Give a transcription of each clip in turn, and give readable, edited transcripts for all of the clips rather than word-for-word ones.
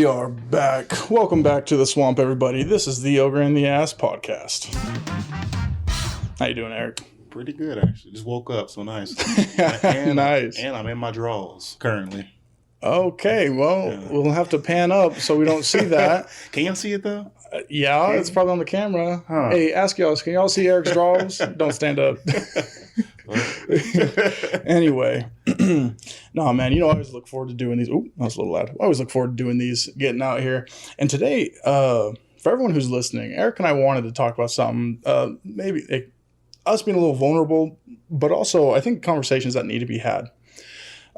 We are back. Welcome back to the swamp, everybody. This is the Ogre in the Ass podcast. How you doing, Eric? Pretty good, actually. Just woke up, so nice. Nice. And I'm in my drawers currently. Okay, well, we'll have to pan up so we don't see that. Can y'all see it, though? Yeah, it's probably on the camera. Huh. Hey, ask y'all, can y'all see Eric's drawers? Don't stand up. Anyway, no, man, I always look forward to doing these. Ooh, that was a little loud. I always look forward to doing these, getting out here. And today, for everyone who's listening, Eric and I wanted to talk about something, maybe us being a little vulnerable, but also I think conversations that need to be had.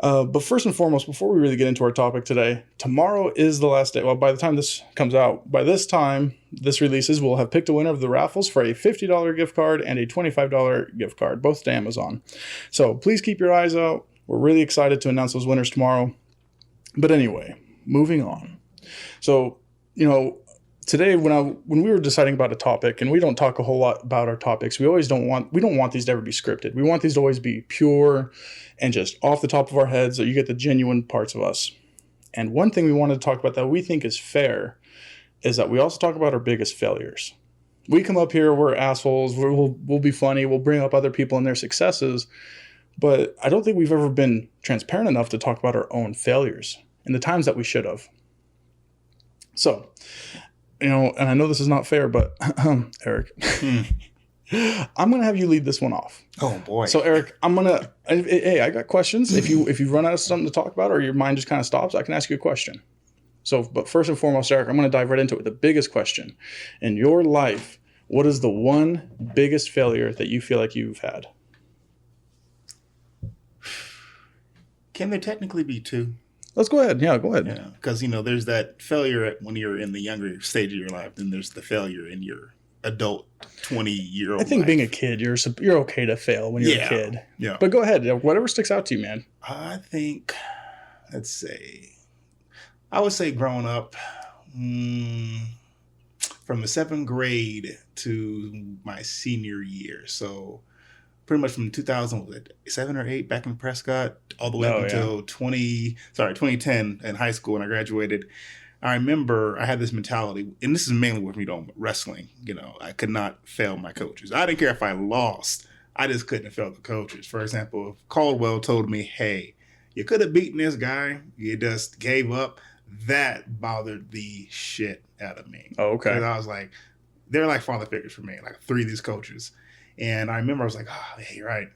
But first and foremost, before we really get into our topic today, tomorrow is the last day. Well, by the time this comes out, by this time this releases, we'll have picked a winner of the raffles for a $50 gift card and a $25 gift card, both to Amazon. So please keep your eyes out. We're really excited to announce those winners tomorrow. But anyway, moving on. So, today when we were deciding about a topic, and we don't talk a whole lot about our topics, we don't want these to ever be scripted. We want these to always be pure and just off the top of our heads, so you get the genuine parts of us. And one thing we wanted to talk about that we think is fair is that we also talk about our biggest failures. We come up here, we're assholes, we'll be funny, we'll bring up other people and their successes, but I don't think we've ever been transparent enough to talk about our own failures and the times that we should have. So, and I know this is not fair, but Eric, I'm going to have you lead this one off. Oh, boy. So, Eric, I got questions. If you run out of something to talk about or your mind just kind of stops, I can ask you a question. So, but first and foremost, Eric, I'm going to dive right into it with the biggest question. In your life, what is the one biggest failure that you feel like you've had? Can there technically be two? Let's go ahead. Yeah, go ahead. Yeah, because, there's that failure when you're in the younger stage of your life, then there's the failure in your adult 20-year-old I think life. being a kid, you're okay to fail when you're a kid. Yeah. But go ahead. Whatever sticks out to you, man. I think, I would say growing up from the 7th grade to my senior year. So pretty much from 2007 or 8 back in Prescott all the way up until 2010 in high school when I graduated. I remember I had this mentality, and this is mainly with me on wrestling. I could not fail my coaches. I didn't care if I lost. I just couldn't fail the coaches. For example, if Caldwell told me, hey, you could have beaten this guy, you just gave up, that bothered the shit out of me. Oh, okay. Because I was like, they're like father figures for me, like 3 of these coaches. And I remember I was like, oh, yeah, you're right.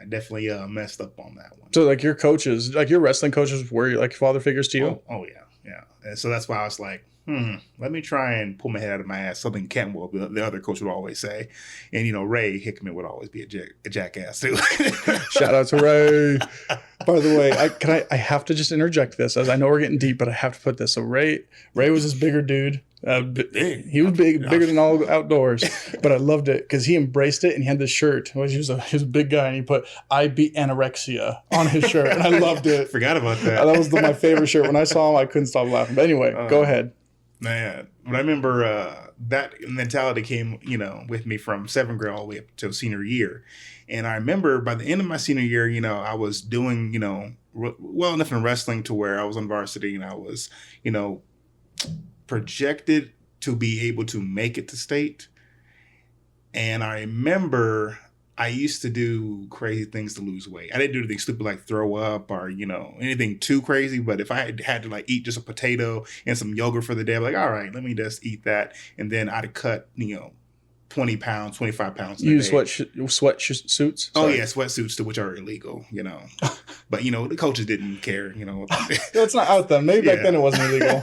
I definitely messed up on that one. So like your coaches, like your wrestling coaches were like father figures to you? Oh yeah. Yeah. And so that's why I was like, let me try and pull my head out of my ass. Something Campbell, the other coach, would always say. And, Ray Hickman would always be a jackass too. Shout out to Ray. By the way, I have to just interject this, as I know we're getting deep, but I have to put this. So Ray was this bigger dude. He was bigger than all outdoors, but I loved it because he embraced it and he had this shirt. He was a big guy and he put "I beat anorexia" on his shirt, and I loved it. Forgot about that. That was my favorite shirt. When I saw him, I couldn't stop laughing. But anyway, go ahead. Man, but I remember that mentality came, with me from 7th grade all the way up to senior year, and I remember by the end of my senior year, I was doing, well enough in wrestling to where I was on varsity and I was, projected to be able to make it to state. And I remember I used to do crazy things to lose weight. I didn't do anything stupid like throw up or, anything too crazy. But if I had to eat just a potato and some yogurt for the day, I'm like, all right, let me just eat that. And then I'd cut, 20 pounds, 25 pounds. You use sweatsuits? Oh yeah, sweatsuits, which are illegal, But the coaches didn't care, Let's not out them. Maybe back then it wasn't illegal.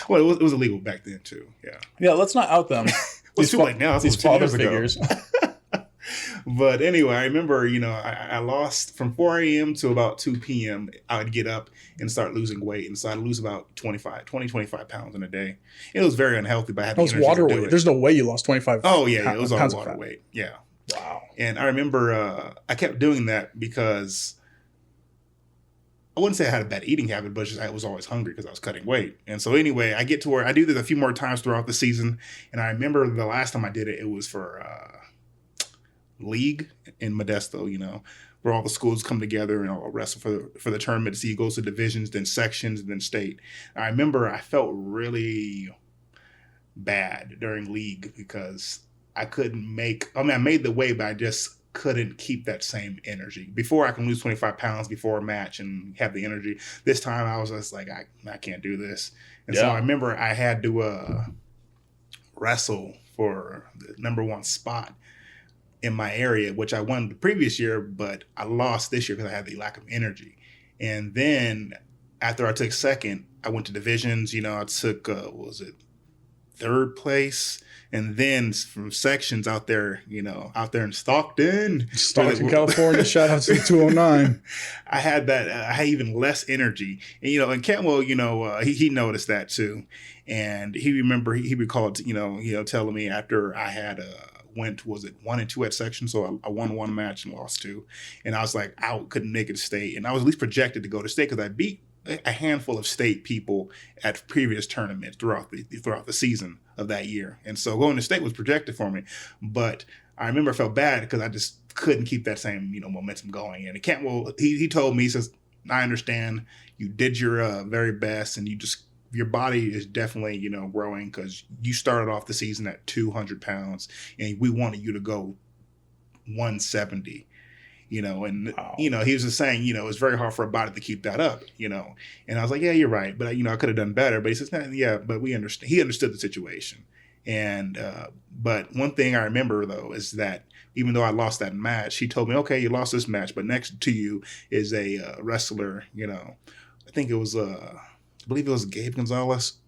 Well, it was illegal back then too. Yeah. Yeah. Let's not out them. It's too late now. These father figures. But anyway, I remember, I lost from 4 a.m. to about 2 p.m. I would get up and start losing weight. And so I'd lose about 25 pounds in a day. It was very unhealthy, but I had the energy water to do weight. it. There's no way you lost 25 Oh, yeah. It was all pounds water weight. Yeah. Wow. And I remember I kept doing that because I wouldn't say I had a bad eating habit, but just I was always hungry because I was cutting weight. And so anyway, I get to where I do this a few more times throughout the season. And I remember the last time I did it, it was for league in Modesto, where all the schools come together and all wrestle for the tournament. So you go to divisions, then sections, and then state. I remember I felt really bad during league because I couldn't make. I mean, I made the weight, but I just couldn't keep that same energy. Before I can lose 25 pounds before a match and have the energy. This time I was just like, I can't do this. And so I remember I had to wrestle for the number one spot in my area, which I won the previous year, but I lost this year because I had the lack of energy. And then after I took second, I went to divisions. I took, what was it, third place. And then from sections out there in Stockton, California, shout out to the 209. I had even less energy. And Cantwell, he noticed that too. And he recalled, telling me after I had went, was it 1 and 2 at section? So I won one match and lost 2. And I was like, I couldn't make it to state. And I was at least projected to go to state because I beat a handful of state people at previous tournaments throughout the season of that year. And so going to state was projected for me. But I remember I felt bad because I just couldn't keep that same, momentum going. And Cantwell, he told me, he says, I understand you did your very best and your body is definitely, growing because you started off the season at 200 pounds and we wanted you to go 170. And wow. He was just saying, it's very hard for a body to keep that up, and I was like, yeah, you're right. But, I could have done better. But he says, yeah, but we understand. He understood the situation. And, but one thing I remember though, is that even though I lost that match, he told me, okay, you lost this match, but next to you is a wrestler, I think it was, I believe it was Gabe Gonzalez.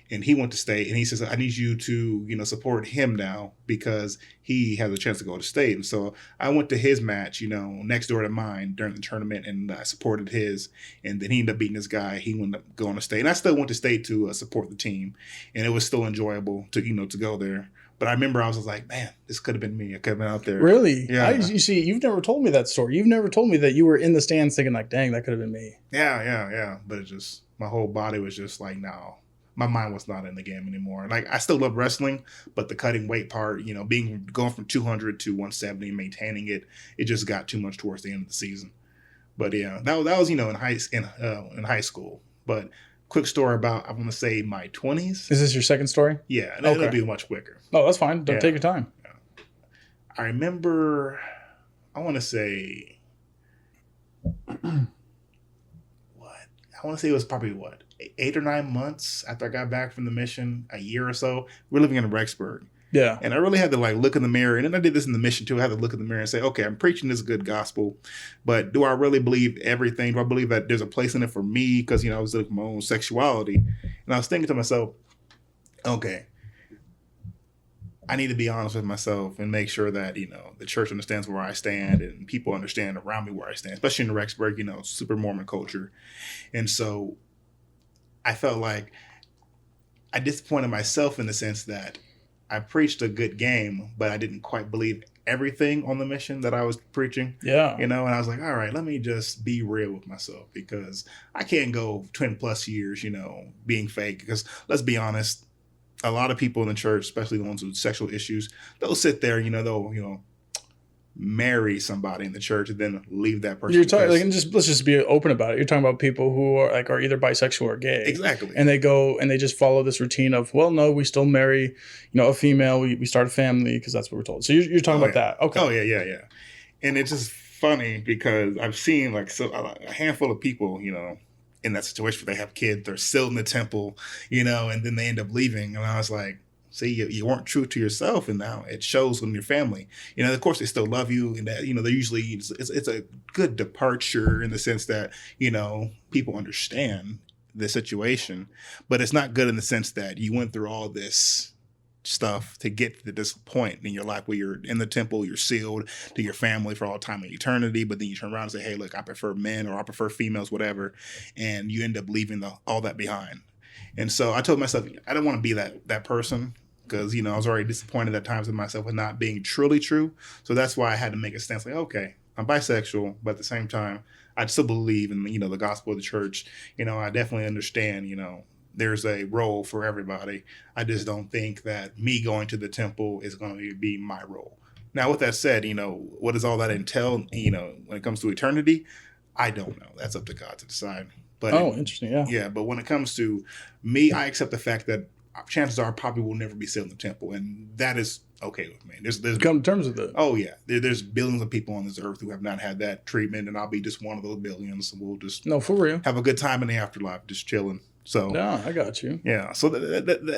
And he went to state, and he says, I need you to, support him now because he has a chance to go to state. And so I went to his match, next door to mine during the tournament, and I supported his. And then he ended up beating this guy. He ended up going to state. And I still went to state to support the team. And it was still enjoyable to go there. But I remember I was like, man, this could have been me. I could have been out there. Really? Yeah. You see, you've never told me that story. You've never told me that you were in the stands thinking like, dang, that could have been me. Yeah. But it just, my whole body was just like, no. My mind was not in the game anymore. Like, I still love wrestling, but the cutting weight part, going from 200 to 170 and maintaining it, it just got too much towards the end of the season. But yeah, that was in high school. But quick story about, I want to say, my 20s. Is this your second story? Yeah, and it'll be much quicker. Oh, that's fine. Don't take your time. Yeah. I remember, I want to say, it was probably 8 or 9 months after I got back from the mission, a year or so. We're living in Rexburg. Yeah. And I really had to look in the mirror. And then I did this in the mission too. I had to look in the mirror and say, okay, I'm preaching this good gospel, but do I really believe everything? Do I believe that there's a place in it for me? Because, I was looking at my own sexuality. And I was thinking to myself, okay, I need to be honest with myself and make sure that, the church understands where I stand and people understand around me where I stand, especially in Rexburg, super Mormon culture. And so I felt like I disappointed myself in the sense that I preached a good game, but I didn't quite believe everything on the mission that I was preaching. Yeah. And I was like, all right, let me just be real with myself because I can't go 20 plus years, being fake. Because let's be honest, a lot of people in the church, especially the ones with sexual issues, they'll sit there, they'll, marry somebody in the church and then leave that person. You're talking let's just be open about it. You're talking about people who are either bisexual or gay. Exactly. And they go and they just follow this routine of, well, no, we still marry, a female. We start a family because that's what we're told. So you're talking about that. Okay. Oh yeah. And it's just funny because I've seen a handful of people, in that situation where they have kids, they're still in the temple, and then they end up leaving. And I was like, see, you weren't true to yourself, and now it shows in your family. Of course, they still love you, and that they're usually it's a good departure in the sense that people understand the situation, but it's not good in the sense that you went through all this stuff to get to this point in your life where you're in the temple, you're sealed to your family for all time and eternity, but then you turn around and say, hey, look, I prefer men or I prefer females, whatever, and you end up leaving all that behind. And so I told myself, I don't want to be that person. Because, I was already disappointed at times in myself with not being truly true. So that's why I had to make a stance like, okay, I'm bisexual, but at the same time, I still believe in, the gospel of the church. I definitely understand, there's a role for everybody. I just don't think that me going to the temple is going to be my role. Now, with that said, what does all that entail? When it comes to eternity, I don't know. That's up to God to decide. But interesting. Yeah. Yeah, but when it comes to me, I accept the fact that chances are I probably will never be sealed in the temple, and that is okay with me. There's come to terms with it. Oh yeah, there's billions of people on this earth who have not had that treatment, and I'll be just one of those billions. And we'll just for real have a good time in the afterlife, just chilling. So yeah, I got you. Yeah, so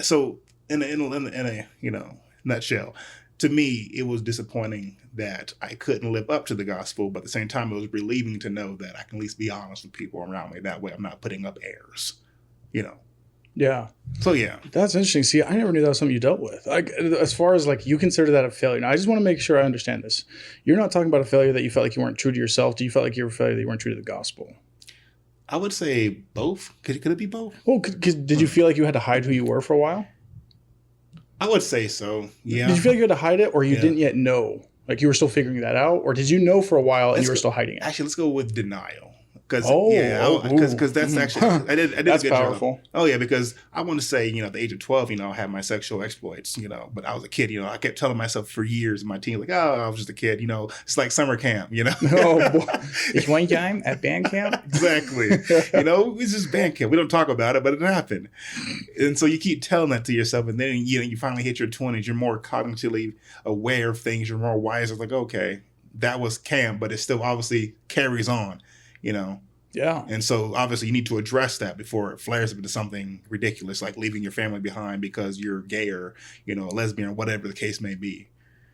so in a nutshell, to me, it was disappointing that I couldn't live up to the gospel, but at the same time, it was relieving to know that I can at least be honest with people around me. That way, I'm not putting up airs. Yeah. So yeah, that's interesting. See, I never knew that was something you dealt with. As far as you consider that a failure. Now, I just want to make sure I understand this. You're not talking about a failure that you felt like you weren't true to yourself. Do you feel like you were a failure that you weren't true to the gospel? I would say both. Could it be both? Well, did you feel like you had to hide who you were for a while? I would say so. Yeah. Did you feel like you had to hide it, or you didn't yet know? Like you were still figuring that out, or did you know for a while and you were still hiding it? Actually, let's go with denial. Because that's actually I did that's a good powerful. job. Oh yeah, because I want to say at the age of 12, I had my sexual exploits, but I was a kid. I kept telling myself for years in my teen, like, oh, I was just a kid. It's like summer camp. Oh boy, it's one time at band camp. Exactly. It's just band camp. We don't talk about it, but it happened. And so you keep telling that to yourself, and then you finally hit your 20s. You're more cognitively aware of things. You're more wise. It's like, okay, that was camp, but it still obviously carries on. Yeah. And so obviously you need to address that before it flares up into something ridiculous, like leaving your family behind because you're gay or, a lesbian or whatever the case may be.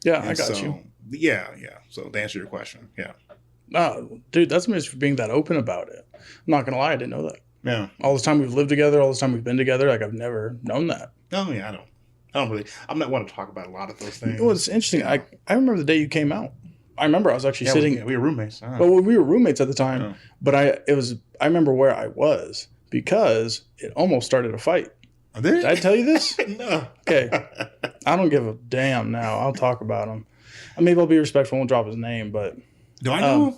Yeah, I got you. Yeah. So to answer your question, yeah. Dude, that's amazing for being that open about it. I'm not going to lie, I didn't know that. Yeah. All this time we've lived together, all this time we've been together, I've never known that. Oh, yeah, I'm not one to talk about a lot of those things. Well, it's interesting. I remember the day you came out. I remember I was actually sitting. We were roommates. Uh-huh. But we were roommates at the time. But I remember where I was because it almost started a fight. Did I tell you this? No. Okay. I don't give a damn now. I'll talk about him. Maybe I'll be respectful. I won't drop his name, but. Do I know him?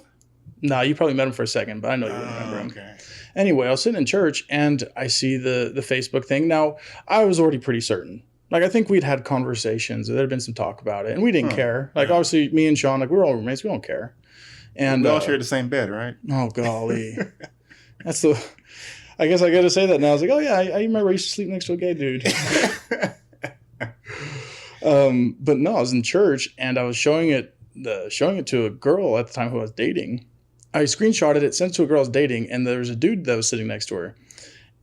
No, you probably met him for a second, but I know you wouldn't remember him. Okay. Anyway, I was sitting in church and I see the Facebook thing. Now, I was already pretty certain. I think we'd had conversations. There had been some talk about it, and we didn't care. Obviously, me and Sean, we're all roommates. We don't care. And we all share the same bed, right? Oh, golly. I guess I got to say that now. I was like, oh, yeah, I remember I used to sleep next to a gay dude. But no, I was in church, and I was showing it to a girl at the time who I was dating. I screenshotted it, sent it to a girl I was dating, and there was a dude that was sitting next to her.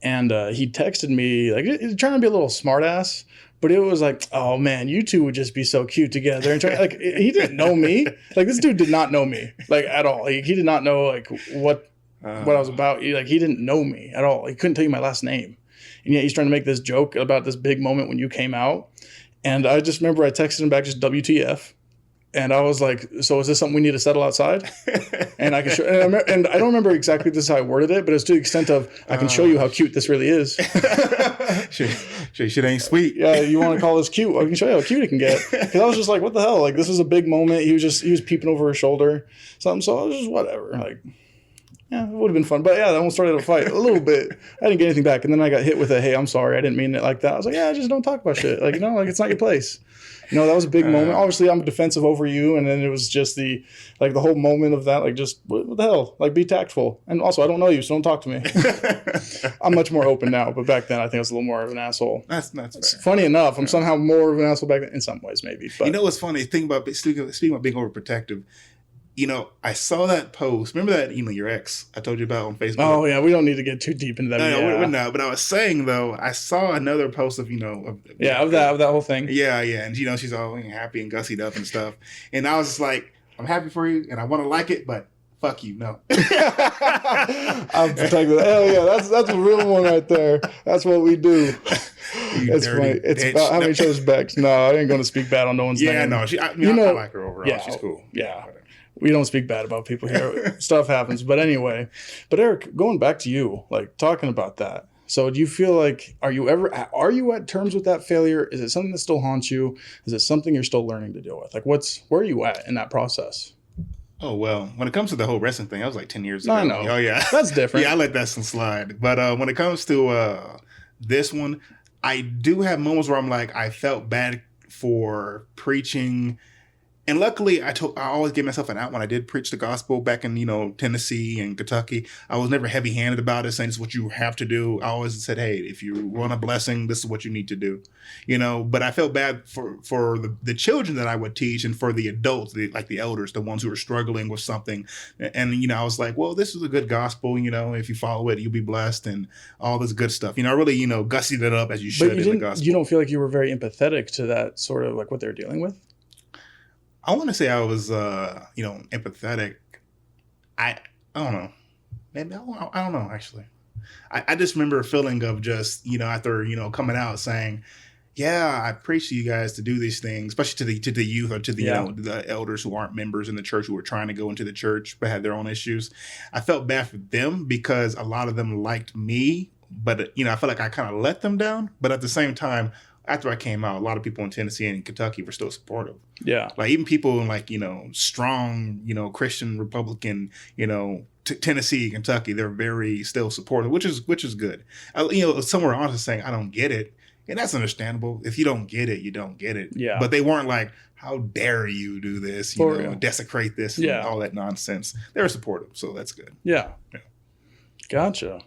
And he texted me, trying to be a little smartass. But it was like, oh man, you two would just be so cute together. And he didn't know me. This dude did not know me at all. He did not know what I was about. He didn't know me at all. He couldn't tell you my last name. And yet he's trying to make this joke about this big moment when you came out. And I just remember I texted him back just WTF. And I was like, so is this something we need to settle outside? And I can show, and I don't remember exactly this is how I worded it, but it's to the extent of I can show you how cute this really is. Shit ain't sweet. Yeah, you want to call this cute? I can show you how cute it can get. Because I was just like, what the hell? This is a big moment. He was peeping over his shoulder, something. So I was just whatever. Yeah, it would have been fun. But yeah, that almost started a fight a little bit. I didn't get anything back, and then I got hit with a, hey, I'm sorry, I didn't mean it like that. I was like, yeah, just don't talk about shit. It's not your place. That was a big moment. Obviously, I'm defensive over you, and then it was just the whole moment of that, just what the hell? Be tactful. And also, I don't know you, so don't talk to me. I'm much more open now, but back then, I think I was a little more of an asshole. That's fair. Funny enough, I'm somehow more of an asshole back then, in some ways, maybe. But. What's funny? Speaking about being overprotective, I saw that post. Remember that, your ex I told you about on Facebook? Oh, yeah. We don't need to get too deep into that. No, but I was saying, though, I saw another post of, of that whole thing. Yeah. And, she's all happy and gussied up and stuff. And I was just like, I'm happy for you and I want to like it, but fuck you, no. I'm protected. Hell yeah. That's a real one right there. That's what we do. It's funny. It's about having each other's backs. No, I ain't going to speak bad on no one's name. Yeah, no. I like her overall. Yeah, she's cool. Yeah. We don't speak bad about people here. Stuff happens. But anyway, Eric, going back to you, talking about that. So do you feel are you at terms with that failure? Is it something that still haunts you? Is it something you're still learning to deal with? Where are you at in that process? Oh, well, when it comes to the whole wrestling thing, that was 10 years ago. I know. Oh, yeah. That's different. Yeah, I let that one slide. But when it comes to this one, I do have moments where I'm I felt bad for preaching And luckily, I always gave myself an out when I did preach the gospel back in, Tennessee and Kentucky. I was never heavy-handed about it, saying this is what you have to do. I always said, hey, if you want a blessing, this is what you need to do. But I felt bad for the children that I would teach and for the adults, like the elders, the ones who are struggling with something. And, I was like, well, this is a good gospel. If you follow it, you'll be blessed and all this good stuff. I really, gussied it up as you should in the gospel. You don't feel like you were very empathetic to that sort of like what they're dealing with? I want to say I was, empathetic. I don't know. Maybe I don't know, actually. I just remember a feeling of just, after, coming out saying, yeah, I preach to you guys to do these things, especially to the youth or to the, the elders who aren't members in the church who were trying to go into the church but had their own issues. I felt bad for them because a lot of them liked me, but, I felt like I kind of let them down. But at the same time, after I came out, a lot of people in Tennessee and Kentucky were still supportive. Yeah. Like even people in like, strong, Christian, Republican, Tennessee, Kentucky, they're very still supportive, which is good. Somewhere on saying, I don't get it. And that's understandable. If you don't get it, you don't get it. Yeah. But they weren't like, how dare you do this, desecrate this and all that nonsense. They were supportive. So that's good. Yeah. Gotcha.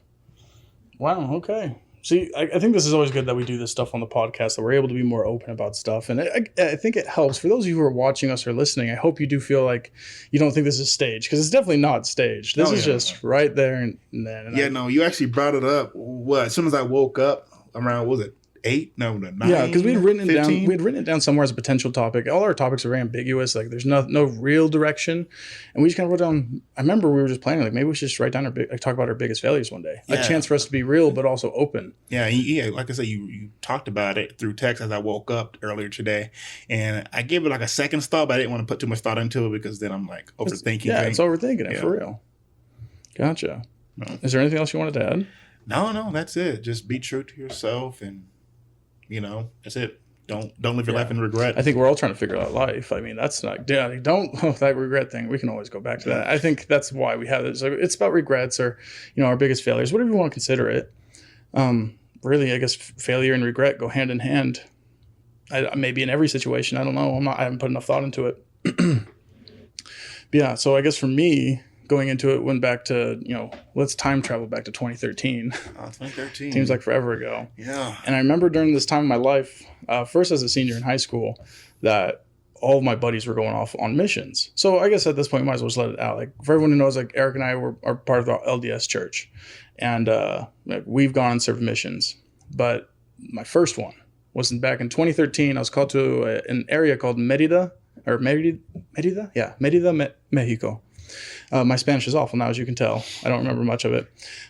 Wow. Okay. See, I think this is always good that we do this stuff on the podcast, that we're able to be more open about stuff. And I think it helps. For those of you who are watching us or listening, I hope you do feel like you don't think this is staged, because it's definitely not staged. This is just right there and then. You actually brought it up. As soon as I woke up around, what was it? 8? No, 9. Yeah, because we had written it down. We had written it down somewhere as a potential topic. All our topics are very ambiguous. Like there's no real direction, and we just kind of wrote down. I remember we were just planning like maybe we should just write down talk about our biggest failures one day. A chance for us to be real, but also open. Yeah. Like I said, you talked about it through text as I woke up earlier today, and I gave it like a second thought, but I didn't want to put too much thought into it because then I'm like overthinking. It's overthinking it for real. Gotcha. No. Is there anything else you wanted to add? No, that's it. Just be true to yourself and. That's it. Don't live your life in regret. I think we're all trying to figure out life. I mean, that's not, that regret thing. We can always go back to that. I think that's why we have this. It's about regrets or, our biggest failures, whatever you want to consider it. Really, I guess failure and regret go hand in hand. Maybe in every situation. I don't know. I haven't put enough thought into it. Yeah. So I guess for me, going into it, went back to, let's time travel back to 2013. 2013. Seems like forever ago. Yeah. And I remember during this time in my life, first as a senior in high school, that all of my buddies were going off on missions. So I guess at this point, we might as well just let it out. Like for everyone who knows, like Eric and I are part of the LDS church. And we've gone and served missions. But my first one was back in 2013. I was called to an area called Merida, Mexico. My Spanish is awful now, as you can tell. I don't remember much of it.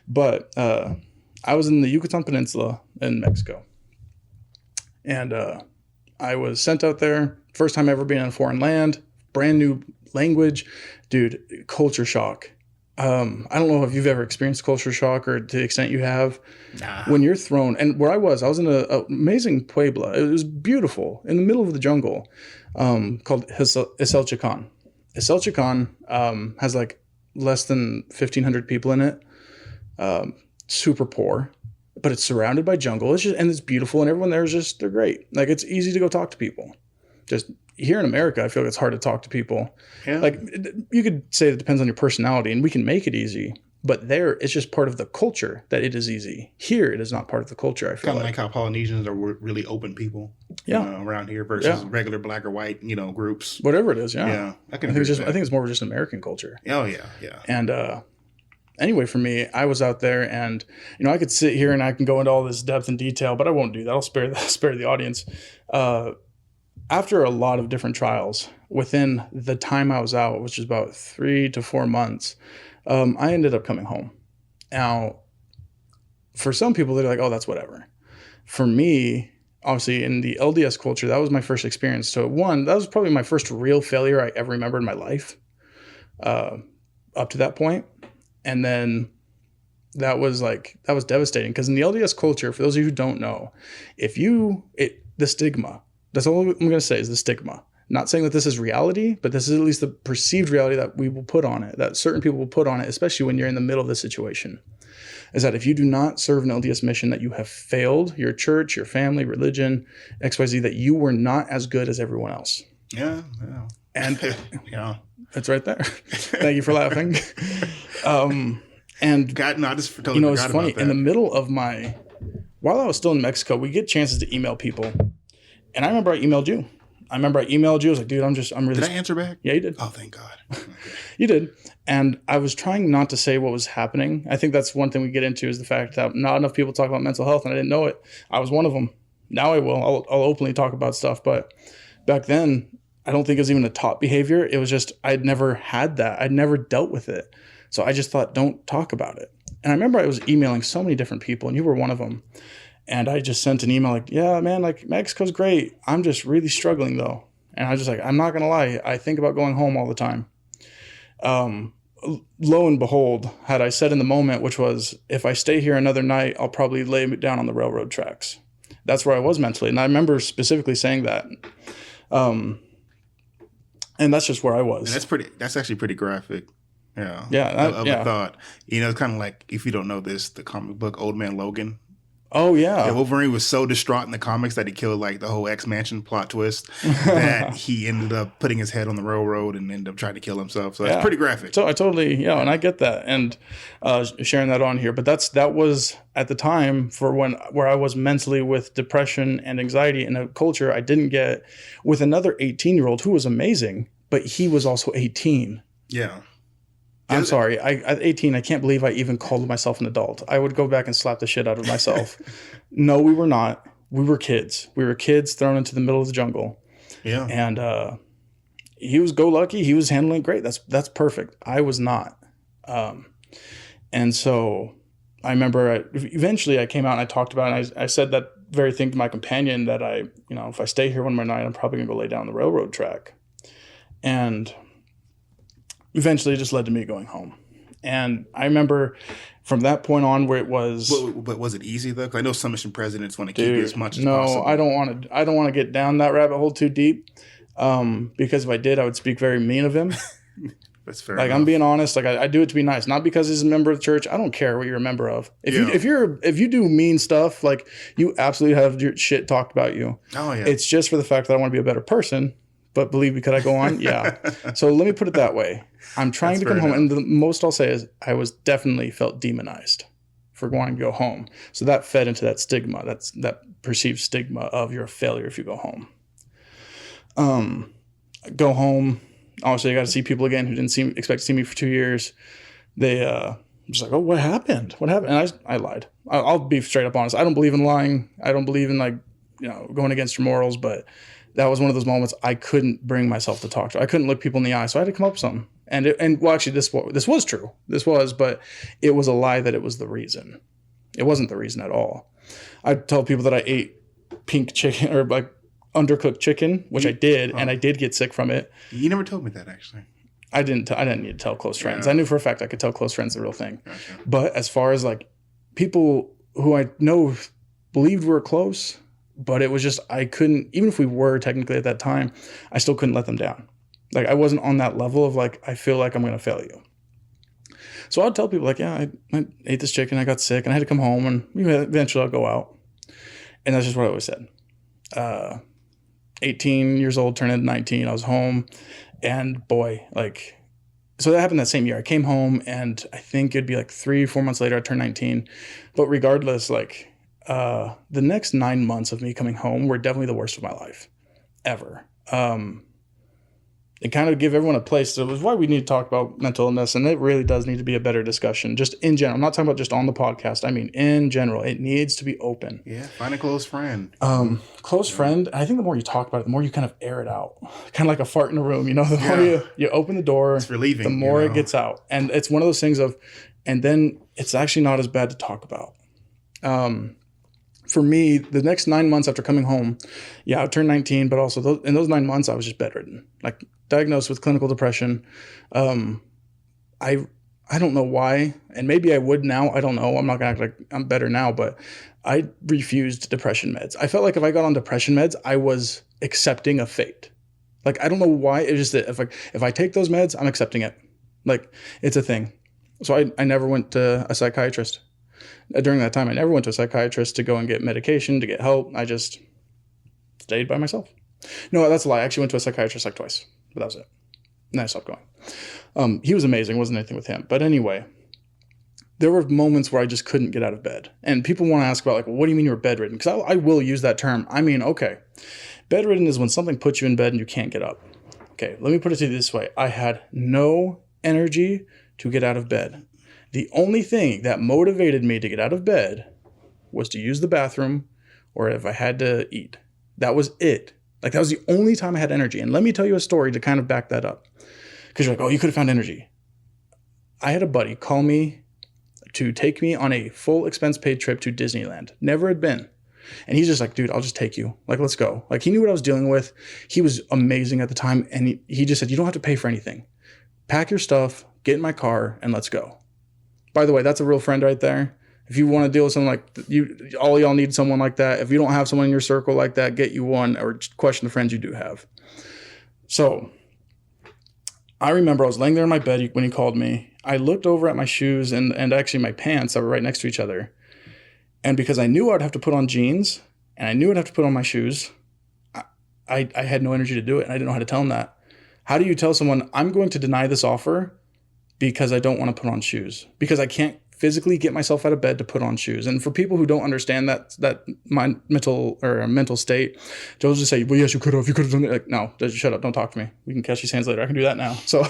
But I was in the Yucatan Peninsula in Mexico. And I was sent out there. First time ever being in a foreign land. Brand new language. Dude, culture shock. I don't know if you've ever experienced culture shock or to the extent you have. Nah. When you're thrown. And where I was in an amazing pueblo. It was beautiful. In the middle of the jungle. Called Iselchican. Iselchican has like less than 1,500 people in it. Super poor, but it's surrounded by jungle. It's beautiful, and everyone there is they're great. Like it's easy to go talk to people. Just here in America, I feel like it's hard to talk to people. Yeah. Like you could say it depends on your personality, and we can make it easy. But there, it's just part of the culture that it is easy. Here, it is not part of the culture, I feel kind of like how Polynesians are really open people around here versus regular black or white, groups. Whatever it is, yeah. Yeah, I think it's more of just an American culture. Oh, yeah. And anyway, for me, I was out there and, I could sit here and I can go into all this depth and detail, but I won't do that. I'll spare the audience. After a lot of different trials, within the time I was out, which is about 3 to 4 months, I ended up coming home. Now, for some people, they're like, oh, that's whatever. For me, obviously, in the LDS culture, that was my first experience. So that was probably my first real failure I ever remember in my life up to that point. And then that was devastating because in the LDS culture, for those of you who don't know, the stigma, that's all I'm going to say is the stigma. Not saying that this is reality, but this is at least the perceived reality that we will put on it, that certain people will put on it, especially when you're in the middle of the situation, is that if you do not serve an LDS mission, that you have failed your church, your family, religion, XYZ, that you were not as good as everyone else. Yeah. And yeah, it's right there. Thank you for laughing. And God, no, I just totally it's funny. In the middle of while I was still in Mexico, we get chances to email people. And I remember I emailed you. I was like, dude, I'm really. Did I answer back? Yeah, you did. Oh, thank God. Okay. You did. And I was trying not to say what was happening. I think that's one thing we get into is the fact that not enough people talk about mental health, and I didn't know it. I was one of them. Now I will. I'll openly talk about stuff. But back then, I don't think it was even a taught behavior. It was just I'd never had that. I'd never dealt with it. So I just thought, don't talk about it. And I remember I was emailing so many different people, and you were one of them. And I just sent an email like, yeah, man, like Mexico's great. I'm just really struggling though. And I was just like, I'm not going to lie. I think about going home all the time. Lo and behold, had I said in the moment, which was, if I stay here another night, I'll probably lay me down on the railroad tracks. That's where I was mentally. And I remember specifically saying that. And that's just where I was. And that's actually pretty graphic. Yeah. Yeah. A thought. It's kind of like, if you don't know this, the comic book Old Man Logan. Oh, yeah. Wolverine was so distraught in the comics that he killed like the whole X-Mansion plot twist that he ended up putting his head on the railroad and ended up trying to kill himself. So that's pretty graphic. So I totally, and I get that. And sharing that on here. But that was at the time for where I was mentally with depression and anxiety in a culture I didn't get with another 18-year-old who was amazing, but he was also 18. Yeah. I'm sorry. At 18, I can't believe I even called myself an adult. I would go back and slap the shit out of myself. No, we were not. We were kids. We were kids thrown into the middle of the jungle. Yeah. And he was go-lucky. He was handling it great. That's perfect. I was not. And so I remember eventually I came out and I talked about it. And I said that very thing to my companion that if I stay here one more night, I'm probably going to go lay down on the railroad track. And eventually it just led to me going home. And I remember from that point on where it was... But was it easy, though? Because I know some mission presidents want to keep you as much as possible. No, I don't want to get down that rabbit hole too deep. Because if I did, I would speak very mean of him. That's fair. Like, enough. I'm being honest. Like, I do it to be nice. Not because he's a member of the church. I don't care what you're a member of. If you do mean stuff, like, you absolutely have your shit talked about you. Oh, yeah. It's just for the fact that I want to be a better person. But believe me, could I go on? Yeah. So let me put it that way. I'm trying to come home. And the most I'll say is I was definitely felt demonized for wanting to go home. So that fed into that stigma. That perceived stigma of you're a failure if you go home. Go home. Obviously, I got to see people again who didn't expect to see me for 2 years. They just like, oh, what happened? What happened? And I lied. I'll be straight up honest. I don't believe in lying. I don't believe in going against your morals, but that was one of those moments I couldn't bring myself to talk to. I couldn't look people in the eye, so I had to come up with something. Actually, this was true. But it was a lie that it was the reason. It wasn't the reason at all. I tell people that I ate pink chicken or like undercooked chicken, which I did, and I did get sick from it. You never told me that, actually. I didn't need to tell close friends. I knew for a fact I could tell close friends the real thing. Gotcha. But as far as like people who I know believed we were close, but it was just, I couldn't, even if we were technically at that time, I still couldn't let them down. Like, I wasn't on that level of like, I feel like I'm going to fail you. So I'd tell people like, yeah, I ate this chicken, I got sick, and I had to come home, and eventually I'll go out. And that's just what I always said. 18 years old, turned into 19, I was home, and boy, like, so that happened that same year. I came home, and I think it'd be like 3-4 months later, I turned 19. But regardless, like, the next 9 months of me coming home were definitely the worst of my life ever. And kind of give everyone a place. So it was why we need to talk about mental illness. And it really does need to be a better discussion, just in general. I'm not talking about just on the podcast. I mean, in general, it needs to be open. Yeah. Find a close friend. Close friend. I think the more you talk about it, the more you kind of air it out. Kind of like a fart in a room, the more you open the door, it's relieving, the more it gets out. And it's one of those things and then it's actually not as bad to talk about. For me, the next 9 months after coming home, I turned 19, but also in those 9 months, I was just bedridden, like diagnosed with clinical depression. I don't know why, and maybe I would now. I don't know. I'm not gonna act like I'm better now, but I refused depression meds. I felt like if I got on depression meds, I was accepting a fate. Like, I don't know why. It's just that if I take those meds, I'm accepting it. Like, it's a thing. So I never went to a psychiatrist. During that time, I never went to a psychiatrist to go and get medication, to get help. I just stayed by myself. No, that's a lie. I actually went to a psychiatrist like twice. But that was it. And I stopped going. He was amazing. It wasn't anything with him. But anyway, there were moments where I just couldn't get out of bed. And people want to ask about, like, well, what do you mean you were bedridden? Because I will use that term. I mean, okay, bedridden is when something puts you in bed and you can't get up. Okay, let me put it to you this way. I had no energy to get out of bed. The only thing that motivated me to get out of bed was to use the bathroom or if I had to eat. That was it. Like, that was the only time I had energy. And let me tell you a story to kind of back that up. Because you're like, oh, you could have found energy. I had a buddy call me to take me on a full expense paid trip to Disneyland. Never had been. And he's just like, dude, I'll just take you. Like, let's go. Like, he knew what I was dealing with. He was amazing at the time. And he just said, you don't have to pay for anything. Pack your stuff, get in my car, and let's go. By the way, that's a real friend right there. If you want to deal with someone like all y'all need someone like that. If you don't have someone in your circle like that, get you one, or just question the friends you do have. So I remember I was laying there in my bed when he called me. I looked over at my shoes and actually my pants that were right next to each other. And because I knew I'd have to put on jeans and I knew I'd have to put on my shoes, I had no energy to do it. And I didn't know how to tell him that. How do you tell someone, I'm going to deny this offer because I don't want to put on shoes? Because I can't physically get myself out of bed to put on shoes. And for people who don't understand that mental state, they'll just say, well, yes, you could have done it. Like, no, just shut up. Don't talk to me. We can catch these hands later. I can do that now. So,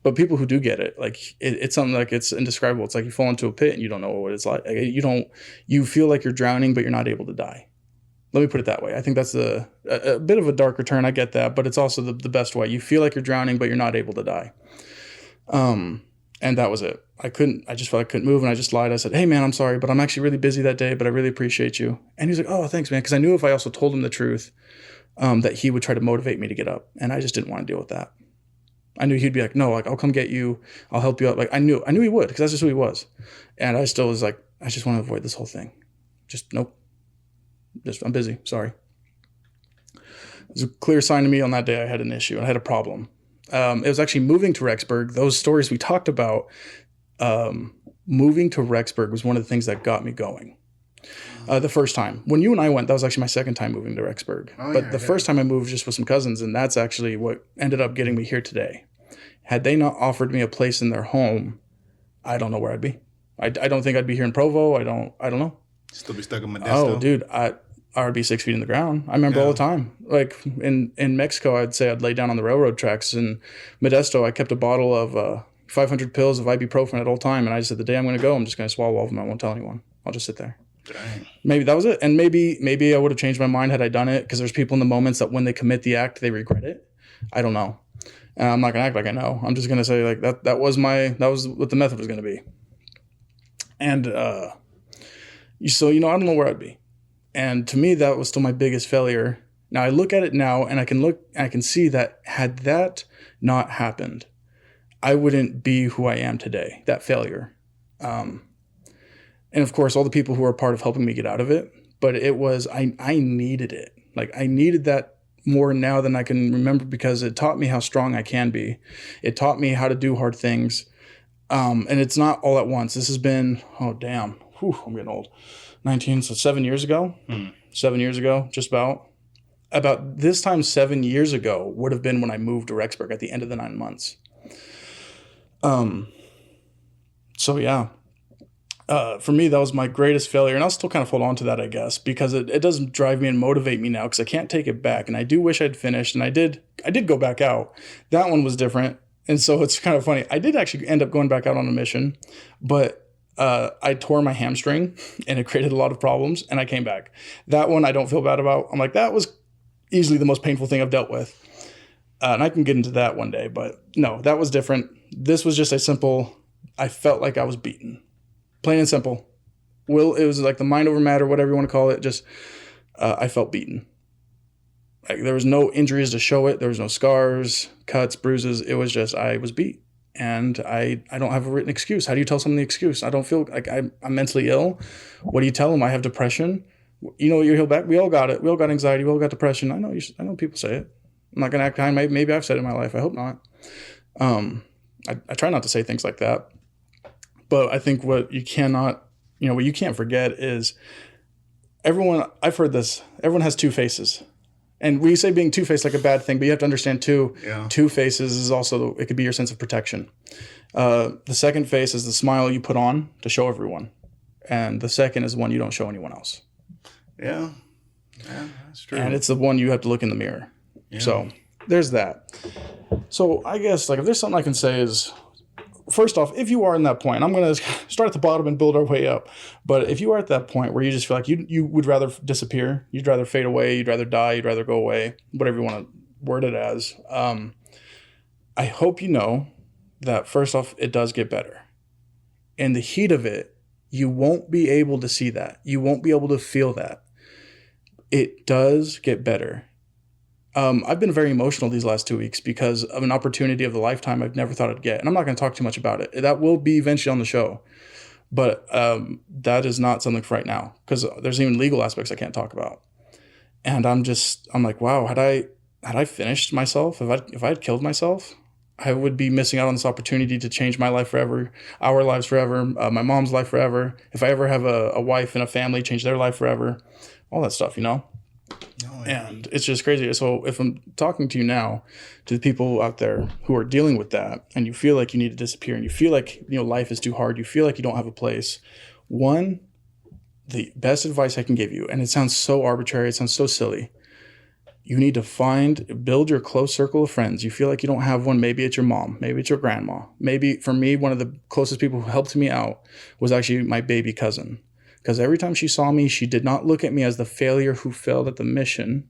but people who do get it, like it's something like it's indescribable. It's like you fall into a pit and you don't know what it's like. You feel like you're drowning, but you're not able to die. Let me put it that way. I think that's a bit of a darker turn. I get that, but it's also the best way. You feel like you're drowning, but you're not able to die. And that was it. I just felt like I couldn't move, and I just lied. I said, hey man, I'm sorry, but I'm actually really busy that day, but I really appreciate you. And he's like, oh, thanks, man. Because I knew if I also told him the truth, that he would try to motivate me to get up. And I just didn't want to deal with that. I knew he'd be like, no, like, I'll come get you. I'll help you out. Like, I knew he would, because that's just who he was. And I still was like, I just want to avoid this whole thing. Just, nope. I'm busy. Sorry. It was a clear sign to me on that day I had an issue. I had a problem. It was actually moving to Rexburg. Those stories we talked about, moving to Rexburg was one of the things that got me going. The first time. When you and I went, that was actually my second time moving to Rexburg. But the first time I moved just with some cousins, and that's actually what ended up getting me here today. Had they not offered me a place in their home, I don't know where I'd be. I don't think I'd be here in Provo. I don't know. Still be stuck in Modesto? Oh, dude, I would be 6 feet in the ground. I remember all the time. Like in Mexico, I'd say I'd lay down on the railroad tracks. In Modesto, I kept a bottle of 500 pills of ibuprofen at all time. And I just said, the day I'm going to go, I'm just going to swallow all of them. I won't tell anyone. I'll just sit there. Dang. Maybe that was it. And maybe I would have changed my mind had I done it, because there's people in the moments that when they commit the act, they regret it. I don't know. And I'm not going to act like I know. I'm just going to say like that was what the method was going to be. And so, I don't know where I'd be. And to me, that was still my biggest failure. Now I look at it now and I can see that had that not happened, I wouldn't be who I am today, that failure. And of course, all the people who are part of helping me get out of it, but it was, I needed it. Like I needed that more now than I can remember, because it taught me how strong I can be. It taught me how to do hard things. And it's not all at once. This has been, oh damn, whew, I'm getting old. 19, so 7 years ago. 7 years ago, just about this time 7 years ago would have been when I moved to Rexburg at the end of the 9 months. So yeah, for me, that was my greatest failure. And I'll still kind of hold on to that, I guess, because it doesn't drive me and motivate me now, because I can't take it back. And I do wish I'd finished. And I did go back out. That one was different. And so it's kind of funny. I did actually end up going back out on a mission, but I tore my hamstring and it created a lot of problems, and I came back. That one I don't feel bad about. I'm like, that was easily the most painful thing I've dealt with. And I can get into that one day, but no, that was different. This was just I felt like I was beaten. Plain and simple. It was like the mind over matter, whatever you want to call it. Just, I felt beaten. Like there was no injuries to show it. There was no scars, cuts, bruises. It was just, I was beat. And I don't have a written excuse. How do you tell someone the excuse? I don't feel like I'm mentally ill. What do you tell them? I have depression. You're healed back. We all got it. We all got anxiety. We all got depression. I know people say it. I'm not going to act kind. Maybe I've said it in my life. I hope not. I try not to say things like that. But I think what you can't forget is I've heard this. Everyone has two faces. And we say being two-faced like a bad thing, but you have to understand too, Yeah. two faces is also, it could be your sense of protection. The second face is the smile you put on to show everyone. And the second is one you don't show anyone else. Yeah. Yeah, that's true. And it's the one you have to look in the mirror. Yeah. So there's that. So I guess like if there's something I can say is, first off, if you are in that point, I'm going to start at the bottom and build our way up. But if you are at that point where you just feel like you would rather disappear, you'd rather fade away, you'd rather die, you'd rather go away, whatever you want to word it as, I hope you know that first off, it does get better. In the heat of it, you won't be able to see that. You won't be able to feel that. It does get better. I've been very emotional these last 2 weeks because of an opportunity of the lifetime I've never thought I'd get. And I'm not going to talk too much about it. That will be eventually on the show. But that is not something for right now because there's even legal aspects I can't talk about. And I'm like, wow, had I finished myself, if I had killed myself, I would be missing out on this opportunity to change my life forever, our lives forever, my mom's life forever. If I ever have a wife and a family, change their life forever, all that stuff, you know? And it's just crazy. So if I'm talking to you now, to the people out there who are dealing with that, and you feel like you need to disappear, and you feel like life is too hard, you feel like you don't have a place. One, the best advice I can give you, and it sounds so arbitrary, it sounds so silly. You need to build your close circle of friends. You feel like you don't have one. Maybe it's your mom. Maybe it's your grandma. Maybe for me, one of the closest people who helped me out was actually my baby cousin. Because every time she saw me, she did not look at me as the failure who failed at the mission.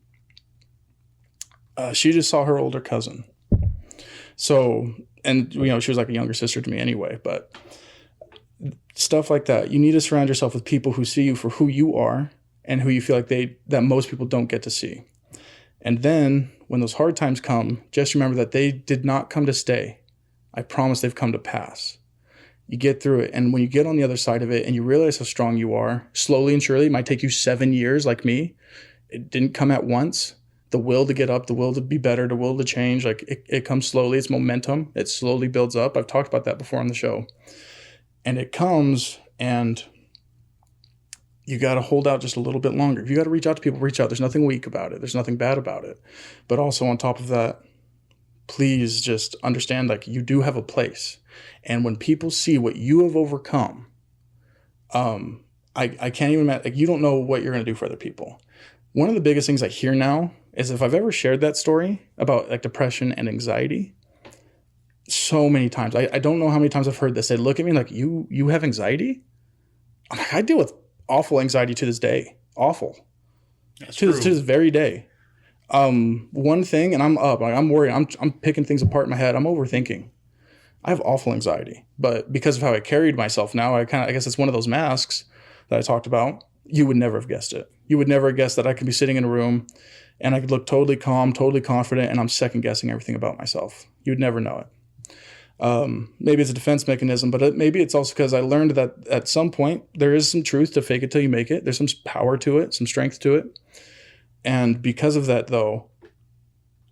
She just saw her older cousin. So, and she was like a younger sister to me anyway. But stuff like that, you need to surround yourself with people who see you for who you are and who you feel like that most people don't get to see. And then when those hard times come, just remember that they did not come to stay. I promise they've come to pass. You get through it. And when you get on the other side of it and you realize how strong you are, slowly and surely, it might take you 7 years like me. It didn't come at once. The will to get up, the will to be better, the will to change, like it comes slowly. It's momentum. It slowly builds up. I've talked about that before on the show. And it comes and you got to hold out just a little bit longer. If you got to reach out to people, reach out. There's nothing weak about it. There's nothing bad about it. But also on top of that, please just understand like you do have a place. And when people see what you have overcome, I can't even imagine, like you don't know what you're going to do for other people. One of the biggest things I hear now is if I've ever shared that story about like depression and anxiety, so many times, I don't know how many times I've heard this. They look at me like, you have anxiety? I'm like, I deal with awful anxiety to this day. Awful. That's to true. this very day. One thing, and I'm up. Like, I'm worried. I'm picking things apart in my head. I'm overthinking. I have awful anxiety, but because of how I carried myself now, I guess it's one of those masks that I talked about. You would never have guessed it. You would never have guessed that I could be sitting in a room and I could look totally calm, totally confident, and I'm second guessing everything about myself. You'd never know it. Maybe it's a defense mechanism, but maybe it's also because I learned that at some point there is some truth to fake it till you make it. There's some power to it, some strength to it. And because of that, though,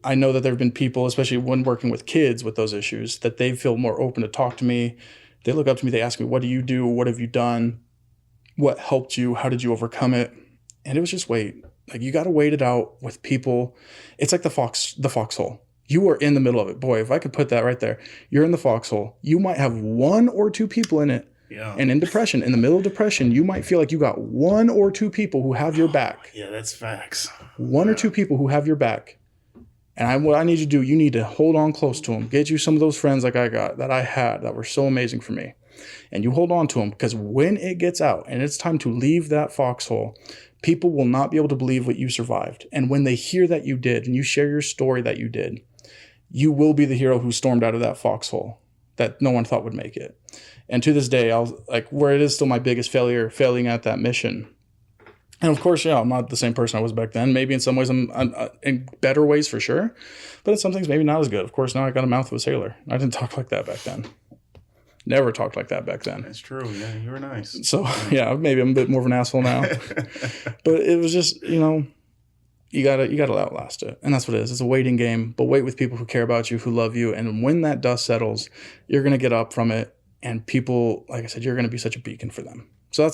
I know that there have been people, especially when working with kids with those issues, that they feel more open to talk to me. They look up to me. They ask me, what do you do? What have you done? What helped you? How did you overcome it? And it was just wait. Like you got to wait it out with people. It's like the foxhole. You are in the middle of it. Boy, if I could put that right there, you're in the foxhole. You might have one or two people in it. Yeah. And in depression, in the middle of depression, you might feel like you got one or two people who have your back. Yeah, that's facts. One or two people who have your back. And what I need you to do, you need to hold on close to them. Get you some of those friends like I got, that I had, that were so amazing for me. And you hold on to them because when it gets out and it's time to leave that foxhole, people will not be able to believe what you survived. And when they hear that you did and you share your story that you did, you will be the hero who stormed out of that foxhole that no one thought would make it. And to this day, where it is still my biggest failure, failing at that mission. And of course, I'm not the same person I was back then. Maybe in some ways I'm in better ways for sure. But in some things, maybe not as good. Of course, now I got a mouth of a sailor. I didn't talk like that back then. Never talked like that back then. That's true. Yeah, you were nice. So, maybe I'm a bit more of an asshole now. But it was just, you gotta outlast it. And that's what it is. It's a waiting game. But wait with people who care about you, who love you. And when that dust settles, you're going to get up from it. And people, like I said, you're going to be such a beacon for them. So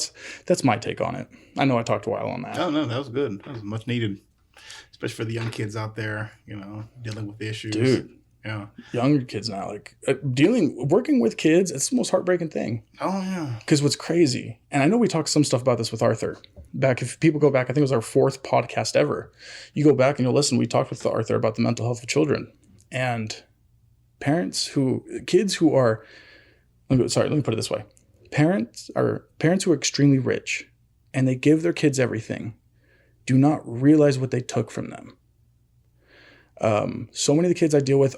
that's my take on it. I know I talked a while on that. Oh, no, that was good. That was much needed. especially for the young kids out there, dealing with issues. Dude. Yeah. Younger kids now, like working with kids, it's the most heartbreaking thing. Oh, yeah. Because what's crazy, and I know we talked some stuff about this with Arthur. If people go back, I think it was our 4th podcast ever. You go back and you'll listen. We talked with Arthur about the mental health of children. And kids who are, let me put it this way. Parents who are extremely rich and they give their kids everything do not realize what they took from them. So many of the kids I deal with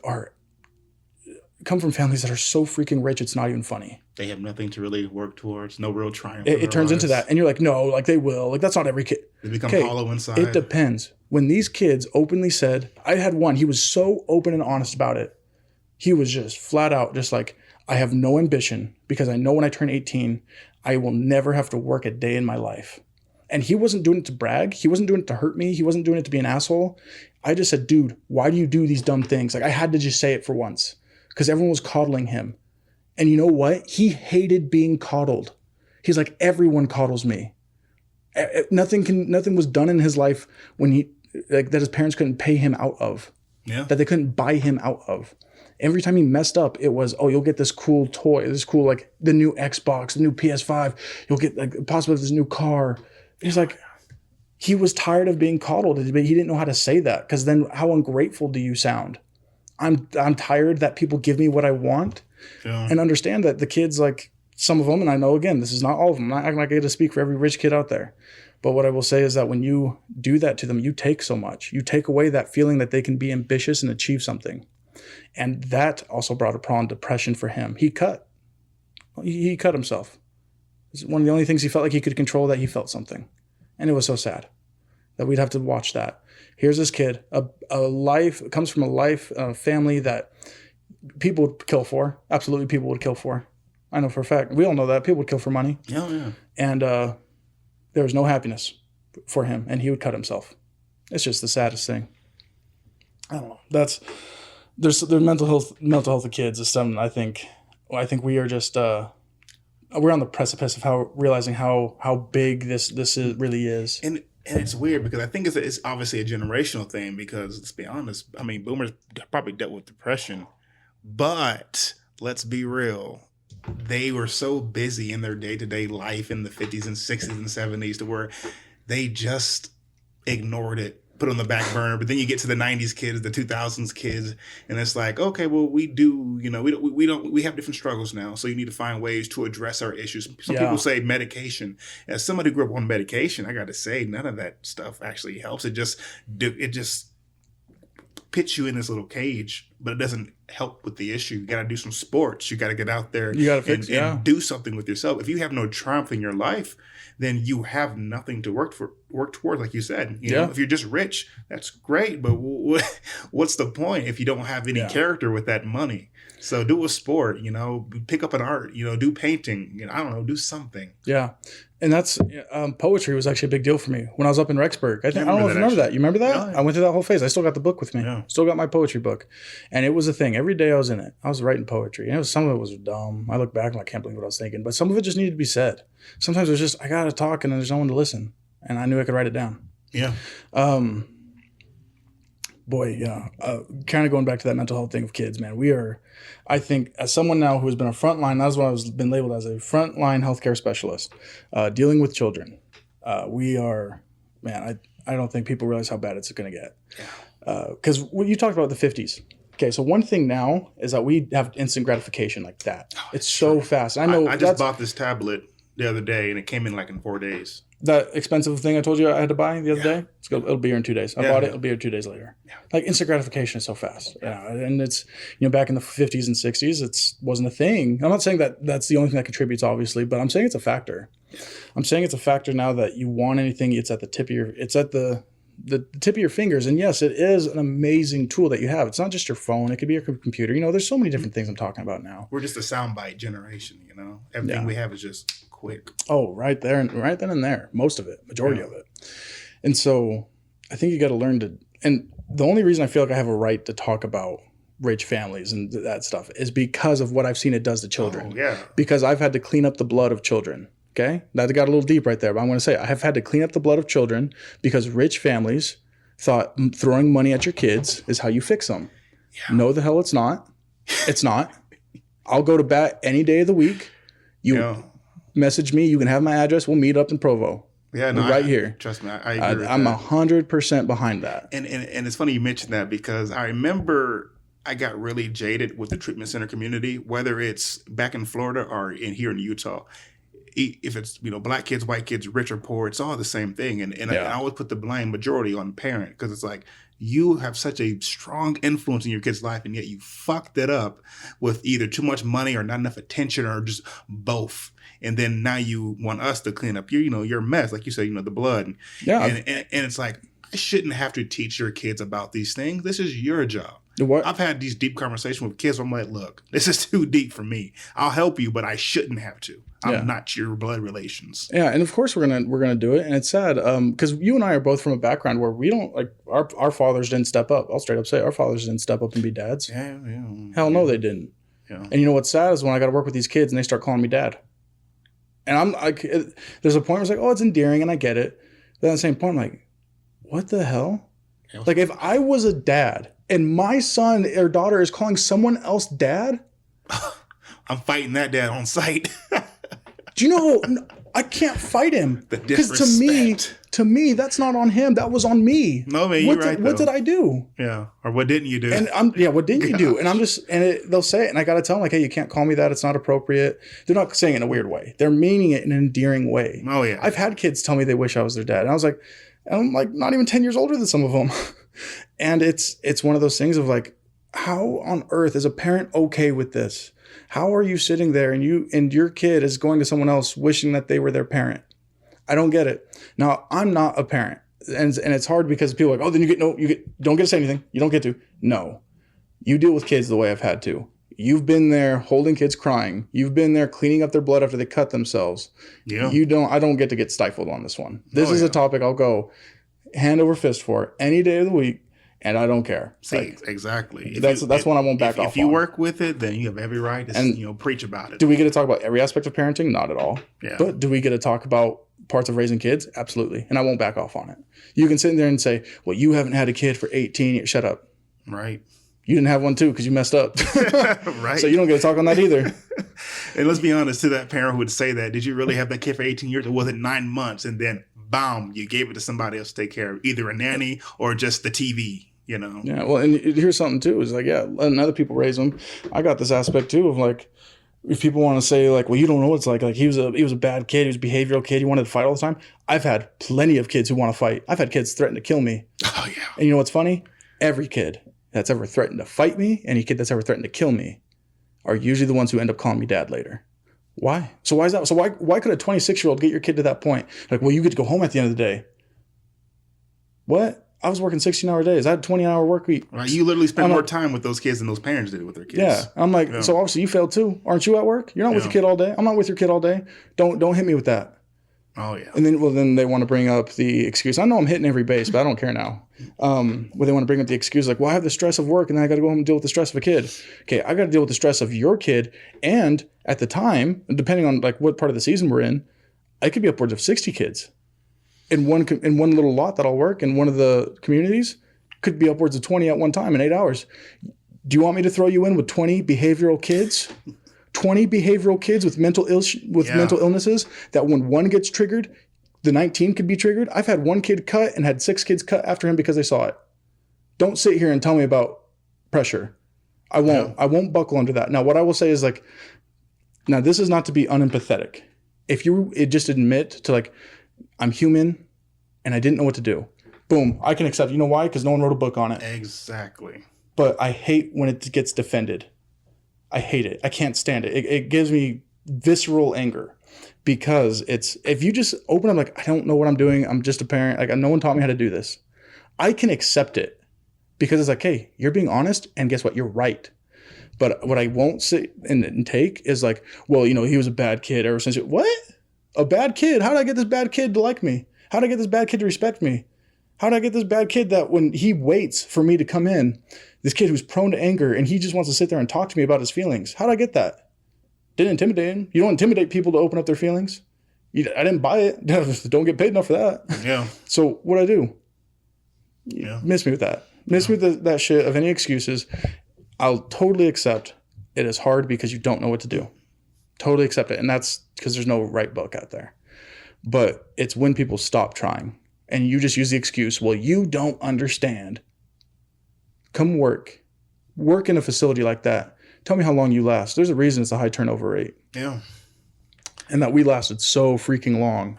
come from families that are so freaking rich, it's not even funny. They have nothing to really work towards, no real triumph. It turns into that. And you're like, no, like they will. Like that's not every kid. They become hollow inside. It depends. When these kids openly said, I had one, he was so open and honest about it. He was just flat out, just like, I have no ambition because I know when I turn 18, I will never have to work a day in my life. And he wasn't doing it to brag. He wasn't doing it to hurt me. He wasn't doing it to be an asshole. I just said, dude, why do you do these dumb things? Like I had to just say it for once because everyone was coddling him. And you know what? He hated being coddled. He's like, everyone coddles me. Nothing was done in his life that his parents couldn't pay him out of. Yeah. That they couldn't buy him out of. Every time he messed up, it was, oh, you'll get this cool toy, this cool, like the new Xbox, the new PS5. You'll get like possibly this new car. He's like, he was tired of being coddled, but he didn't know how to say that because then how ungrateful do you sound? I'm tired that people give me what I want. Yeah. And understand that the kids, like some of them, and I know, again, this is not all of them. I'm not acting like I get to speak for every rich kid out there. But what I will say is that when you do that to them, you take so much. You take away that feeling that they can be ambitious and achieve something. And that also brought upon depression for him. He cut himself. It's one of the only things he felt like he could control, that he felt something. And it was so sad that we'd have to watch that. Here's this kid, comes from a family that people would kill for. Absolutely, people would kill for. I know for a fact. We all know that. People would kill for money. Oh, yeah. And there was no happiness for him, and he would cut himself. It's just the saddest thing. I don't know. There's mental health of kids is something I think we are just we're on the precipice of realizing how big this really is. And it's weird because I think it's obviously a generational thing because let's be honest, I mean boomers probably dealt with depression, but let's be real. They were so busy in their day-to-day life in the 50s and 60s and 70s to where they just ignored it, put on the back burner. But then you get to the 90s kids, the 2000s kids, and it's like, okay, well, we have different struggles now. So you need to find ways to address our issues. Some people say medication. As somebody who grew up on medication, I got to say, none of that stuff actually helps. It just pits you in this little cage, but it doesn't help with the issue. You got to do some sports. You got to get out there and do something with yourself. If you have no triumph in your life, then you have nothing to work towards, like you said. You know, if you're just rich, that's great, but what's the point if you don't have any character with that money? So do a sport, pick up an art, do painting, I don't know, do something. Yeah. And that's poetry was actually a big deal for me when I was up in Rexburg. I don't know if you remember that. You remember that? Yeah. I went through that whole phase. I still got the book with me. Yeah. Still got my poetry book. And it was a thing. Every day I was in it. I was writing poetry. And some of it was dumb. I look back and I can't believe what I was thinking. But some of it just needed to be said. Sometimes it was just, I got to talk and there's no one to listen. And I knew I could write it down. Yeah. Kind of going back to that mental health thing of kids, man, I think as someone now who has been a frontline, that's what I've been labeled as, a frontline healthcare specialist, dealing with children. I don't think people realize how bad it's going to get. Because you talked about the 50s. Okay, so one thing now is that we have instant gratification like that. It's so fast. I know. I just bought this tablet the other day, and it came in like in 4 days. That expensive thing I told you I had to buy the other day, it'll be here in 2 days. I bought it, it'll be here 2 days later. Yeah. Like instant gratification is so fast. Yeah. And it's, back in the 50s and 60s, it wasn't a thing. I'm not saying that that's the only thing that contributes, obviously, but I'm saying it's a factor. I'm saying it's a factor now that you want anything, it's at the tip of your fingers. And yes, it is an amazing tool that you have. It's not just your phone. It could be your computer. There's so many different things I'm talking about now. We're just a soundbite generation, Everything we have is just quick. Oh, right then and there. Most of it, majority of it. And so I think you got to learn to, and the only reason I feel like I have a right to talk about rich families and that stuff is because of what I've seen it does to children. Oh, yeah. Because I've had to clean up the blood of children. Okay? That got a little deep right there, but I'm going to say I have had to clean up the blood of children because rich families thought throwing money at your kids is how you fix them. Yeah. No, the hell it's not. It's not. I'll go to bat any day of the week. You message me. You can have my address. We'll meet up in Provo. Yeah, no, right here. Trust me, I agree. I'm 100% behind that. And it's funny you mentioned that because I remember I got really jaded with the treatment center community, whether it's back in Florida or here in Utah. If it's black kids, white kids, rich or poor, it's all the same thing. And I always put the blind majority on parent because it's like you have such a strong influence in your kid's life, and yet you fucked it up with either too much money or not enough attention or just both. And then now you want us to clean up your mess, like you said, the blood. Yeah. And it's like, I shouldn't have to teach your kids about these things. This is your job. What? I've had these deep conversations with kids where I'm like, look, this is too deep for me. I'll help you, but I shouldn't have to. I'm not your blood relations. Yeah, and of course we're gonna do it, and it's sad because you and I are both from a background where we don't like our fathers didn't step up. I'll straight up say our fathers didn't step up and be dads. Yeah. Hell no, they didn't. Yeah. And you know what's sad is when I got to work with these kids and they start calling me dad. And I'm like, there's a point where it's like, oh, it's endearing, and I get it. But at the same point, I'm like, what the hell? Yeah. Like, if I was a dad and my son or daughter is calling someone else dad, I'm fighting that dad on sight. Do you know? I can't fight him because to me, that's not on him. That was on me. No, man, you're right. What did I do? Yeah, or what didn't you do? And what didn't you do? And I'm just, they'll say it, and I got to tell them like, hey, you can't call me that. It's not appropriate. They're not saying it in a weird way. They're meaning it in an endearing way. Oh yeah. I've had kids tell me they wish I was their dad, and I'm like not even 10 years older than some of them, and it's one of those things of like, how on earth is a parent okay with this? How are you sitting there and your kid is going to someone else wishing that they were their parent? I don't get it. Now, I'm not a parent. And it's hard because people are like, oh, then don't get to say anything. You don't get to. No. You deal with kids the way I've had to. You've been there holding kids crying. You've been there cleaning up their blood after they cut themselves. Yeah. I don't get to get stifled on this one. This is a topic I'll go hand over fist for any day of the week. And I don't care. See, exactly. That's one I won't back off on. If you work with it, then you have every right to preach about it. Do we get to talk about every aspect of parenting? Not at all. Yeah. But do we get to talk about parts of raising kids? Absolutely. And I won't back off on it. You can sit in there and say, well, you haven't had a kid for 18 years. Shut up. Right. You didn't have one too because you messed up. Right. So you don't get to talk on that either. And let's be honest, to that parent who would say that, did you really have that kid for 18 years or was it 9 months and then, bam, you gave it to somebody else to take care of, either a nanny or just the TV? Yeah, well, and here's something too is like, letting other people raise them. I got this aspect too of like, if people want to say like, well, you don't know what it's like he was a bad kid, he was a behavioral kid, he wanted to fight all the time. I've had plenty of kids who want to fight. I've had kids threaten to kill me. Oh yeah. And you know what's funny? Every kid that's ever threatened to fight me, any kid that's ever threatened to kill me, are usually the ones who end up calling me dad later. Why? So why is that? So why could a 26-year-old get your kid to that point? Like, well, you get to go home at the end of the day. What? I was working 16-hour days. I had a 20-hour work week. Right. You literally spend more time with those kids than those parents did with their kids. Yeah. I'm like, so obviously you failed too. Aren't you at work? You're not with your kid all day. I'm not with your kid all day. Don't hit me with that. Oh, yeah. And then they want to bring up the excuse. I know I'm hitting every base, but I don't care now. Where they want to bring up the excuse like, well, I have the stress of work and then I got to go home and deal with the stress of a kid. Okay, I got to deal with the stress of your kid. And at the time, depending on like what part of the season we're in, I could be upwards of 60 kids. In one little lot that I'll work in one of the communities, could be upwards of 20 at one time in 8 hours. Do you want me to throw you in with 20 behavioral kids? 20 behavioral kids with mental illnesses that when one gets triggered, the 19 could be triggered. I've had one kid cut and had 6 kids cut after him because they saw it. Don't sit here and tell me about pressure. I won't. Yeah. I won't buckle under that. Now, what I will say is like, now this is not to be unempathetic. If you just admit to like, I'm human and I didn't know what to do. Boom, I can accept. You know why? Because no one wrote a book on it. Exactly. But I hate when it gets defended. I hate it. I can't stand it. It gives me visceral anger because if you just open up like, I don't know what I'm doing. I'm just a parent. Like no one taught me how to do this. I can accept it because it's like, hey, you're being honest and guess what? You're right. But what I won't sit and take is like, well, he was a bad kid ever since. What? A bad kid? How did I get this bad kid to like me? How did I get this bad kid to respect me? How did I get this bad kid that when he waits for me to come in, this kid who's prone to anger and he just wants to sit there and talk to me about his feelings? How did I get that? Didn't intimidate him. You don't intimidate people to open up their feelings. I didn't buy it. Don't get paid enough for that. Yeah. So what I do? Yeah. Miss me with that. Miss me with that shit of any excuses. I'll totally accept it is hard because you don't know what to do. Totally accept it. And that's because there's no right book out there. But it's when people stop trying and you just use the excuse, well, you don't understand. Come work. Work in a facility like that. Tell me how long you last. There's a reason it's a high turnover rate. Yeah. And that we lasted so freaking long.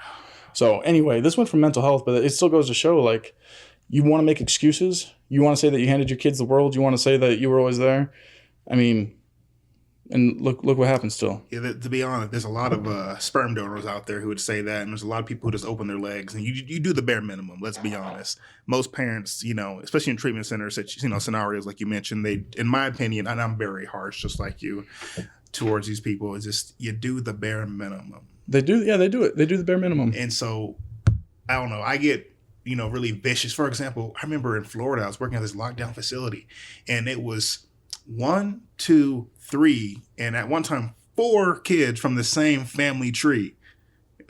So anyway, this went from mental health, but it still goes to show, like, you want to make excuses. You want to say that you handed your kids the world. You want to say that you were always there. I mean, and look what happens still. Yeah, to be honest, there's a lot of sperm donors out there who would say that, and there's a lot of people who just open their legs, and you do the bare minimum. Let's be honest. Most parents, especially in treatment centers, scenarios like you mentioned, they, in my opinion, and I'm very harsh, just like you, towards these people, is just you do the bare minimum. They do, yeah, they do it. They do the bare minimum. And so, I don't know. I get really vicious. For example, I remember in Florida, I was working at this lockdown facility, and it was 1, 2, 3, and at one time 4 kids from the same family tree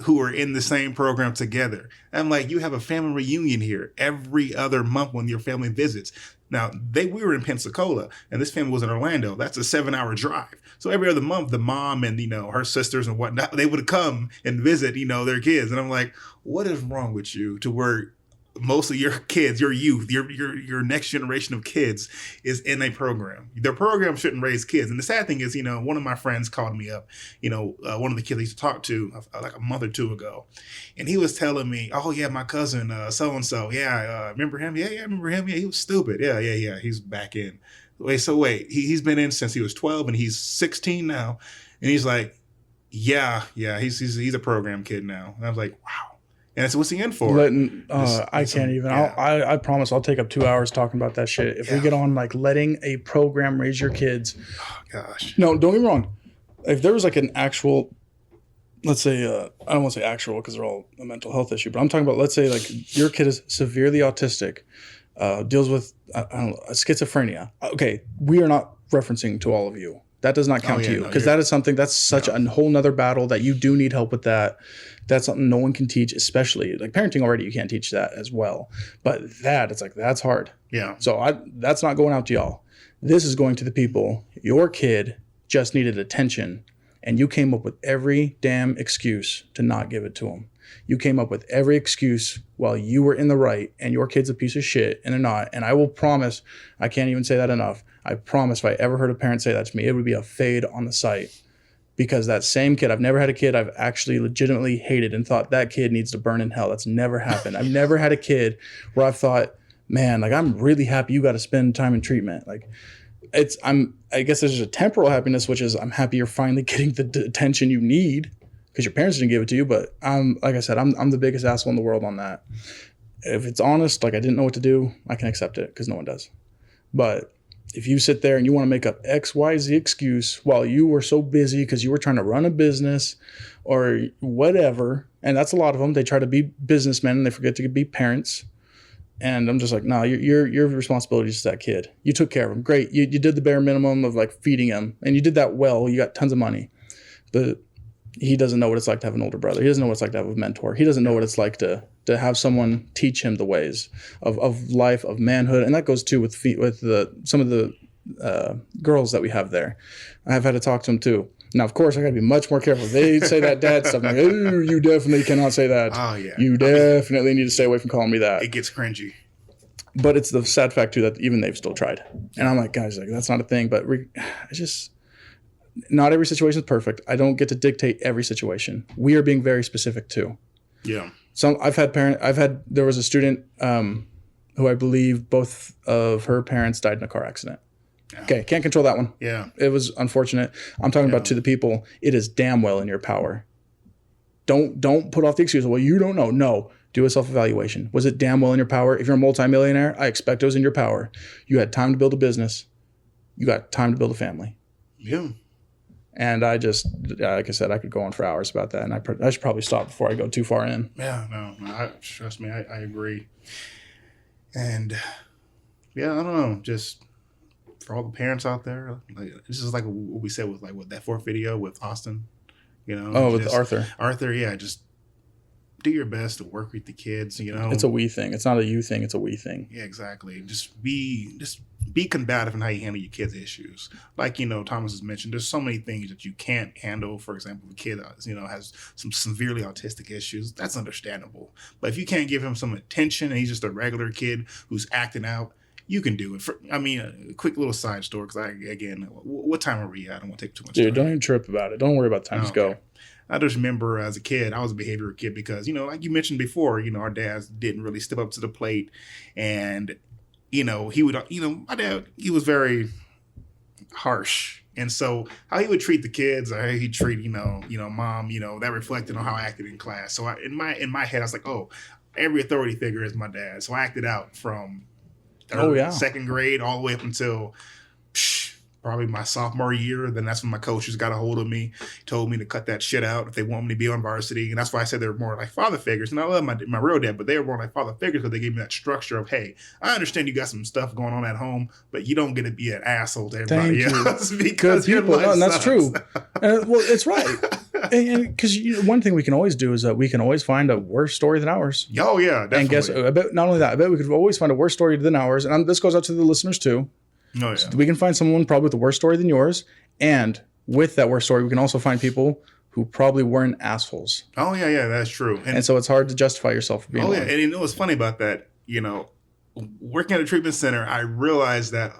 who were in the same program together. I'm like, you have a family reunion here every other month when your family visits. Now, we were in Pensacola, and this family was in Orlando. That's a 7-hour drive. So every other month, the mom and, her sisters and whatnot, they would come and visit, their kids. And I'm like, what is wrong with you to where most of your kids, your youth, your next generation of kids is in a program? Their program shouldn't raise kids. And the sad thing is, one of my friends called me up, one of the kids I used to talk to like a month or 2 ago. And he was telling me, oh, yeah, my cousin, so-and-so. Yeah, remember him? Yeah, remember him? Yeah, he was stupid. Yeah. He's back in. Wait, he's been in since he was 12 and he's 16 now. And he's like, yeah, he's a program kid now. And I was like, wow. And that's what's he in for? I can't even. Yeah. I promise I'll take up 2 hours talking about that shit. If we get on like letting a program raise your kids. Oh, gosh. No, don't get me wrong. If there was like an actual, let's say, I don't want to say actual because they're all a mental health issue, but I'm talking about, let's say like your kid is severely autistic, deals with, schizophrenia. Okay, we are not referencing to all of you. That does not count to you because that is something that's such a whole nother battle that you do need help with that. That's something no one can teach, especially like parenting already. You can't teach that as well. But it's like, that's hard. Yeah. So that's not going out to y'all. This is going to the people. Your kid just needed attention and you came up with every damn excuse to not give it to him. You came up with every excuse while you were in the right and your kid's a piece of shit and they're not. And I will promise, I can't even say that enough. I promise if I ever heard a parent say that to me, it would be a fade on the site. Because that same kid, I've never had a kid I've actually legitimately hated and thought that kid needs to burn in hell. That's never happened. I've never had a kid where I've thought, man, like I'm really happy you got to spend time in treatment. Like I guess there's a temporal happiness, which is I'm happy you're finally getting the attention you need because your parents didn't give it to you. But like I said, I'm the biggest asshole in the world on that. If it's honest, like I didn't know what to do, I can accept it because no one does. But if you sit there and you want to make up X, Y, Z excuse while you were so busy because you were trying to run a business or whatever, and that's a lot of them. They try to be businessmen and they forget to be parents. And I'm just like, no, your responsibility is that kid. You took care of him. Great. You did the bare minimum of like feeding him and you did that well. You got tons of money. But he doesn't know what it's like to have an older brother. He doesn't know what it's like to have a mentor. He doesn't know what it's like to have someone teach him the ways of life, of manhood. And that goes too with some of the girls that we have there. I've had to talk to them too. Now, of course, I got to be much more careful. They say that dad stuff. I'm like, ooh, you definitely cannot say that. Oh, yeah. You definitely need to stay away from calling me that. It gets cringy. But it's the sad fact, too, that even they've still tried. And I'm like, guys, like that's not a thing. But it's just not every situation is perfect. I don't get to dictate every situation. We are being very specific, too. Yeah. There was a student who I believe both of her parents died in a car accident. Yeah. Okay, can't control that one. Yeah. It was unfortunate. I'm talking about to the people, it is damn well in your power. Don't put off the excuse, well, you don't know. No, do a self-evaluation. Was it damn well in your power? If you're a multimillionaire, I expect it was in your power. You had time to build a business. You got time to build a family. Yeah. And I just, like I said, I could go on for hours about that. And I should probably stop before I go too far in. Yeah, no, trust me, I agree. And yeah, I don't know, just for all the parents out there, like this is like what we said with that fourth video with Austin, with Arthur. Arthur, yeah, just do your best to work with the kids, you know. It's a we thing. It's not a you thing. It's a we thing. Yeah, exactly. Just be combative in how you handle your kids' issues. Like, you know, Thomas has mentioned, there's so many things that you can't handle. For example, if a kid, you know, has some severely autistic issues, that's understandable. But if you can't give him some attention and he's just a regular kid who's acting out, you can do it. A quick little side story, because what time are we at? I don't want to take too much time. Dude, don't even trip about it. Don't worry about time. Just go. I just remember as a kid, I was a behavioral kid because, you know, like you mentioned before, you know, our dads didn't really step up to the plate. And, you know, my dad, he was very harsh. And so how he would treat the kids or how he'd treat, you know, mom, you know, that reflected on how I acted in class. So in my head, I was like, oh, every authority figure is my dad. So I acted out from second grade all the way up until probably my sophomore year. Then that's when my coaches got a hold of me, told me to cut that shit out if they want me to be on varsity. And that's why I said they were more like father figures. And I love my real dad, but they were more like father figures because they gave me that structure of, hey, I understand you got some stuff going on at home, but you don't get to be an asshole to everybody else because good people. And that's true. Well, it's right. And because one thing we can always do is that we can always find a worse story than ours. Oh, yeah, definitely. And guess, not only that, I bet we could always find a worse story than ours. And this goes out to the listeners too. Oh, yeah. So we can find someone probably with a worse story than yours. And with that worse story, we can also find people who probably weren't assholes. Oh, yeah, that's true. And so it's hard to justify yourself for being one. And you know what's funny about that? You know, working at a treatment center, I realized that,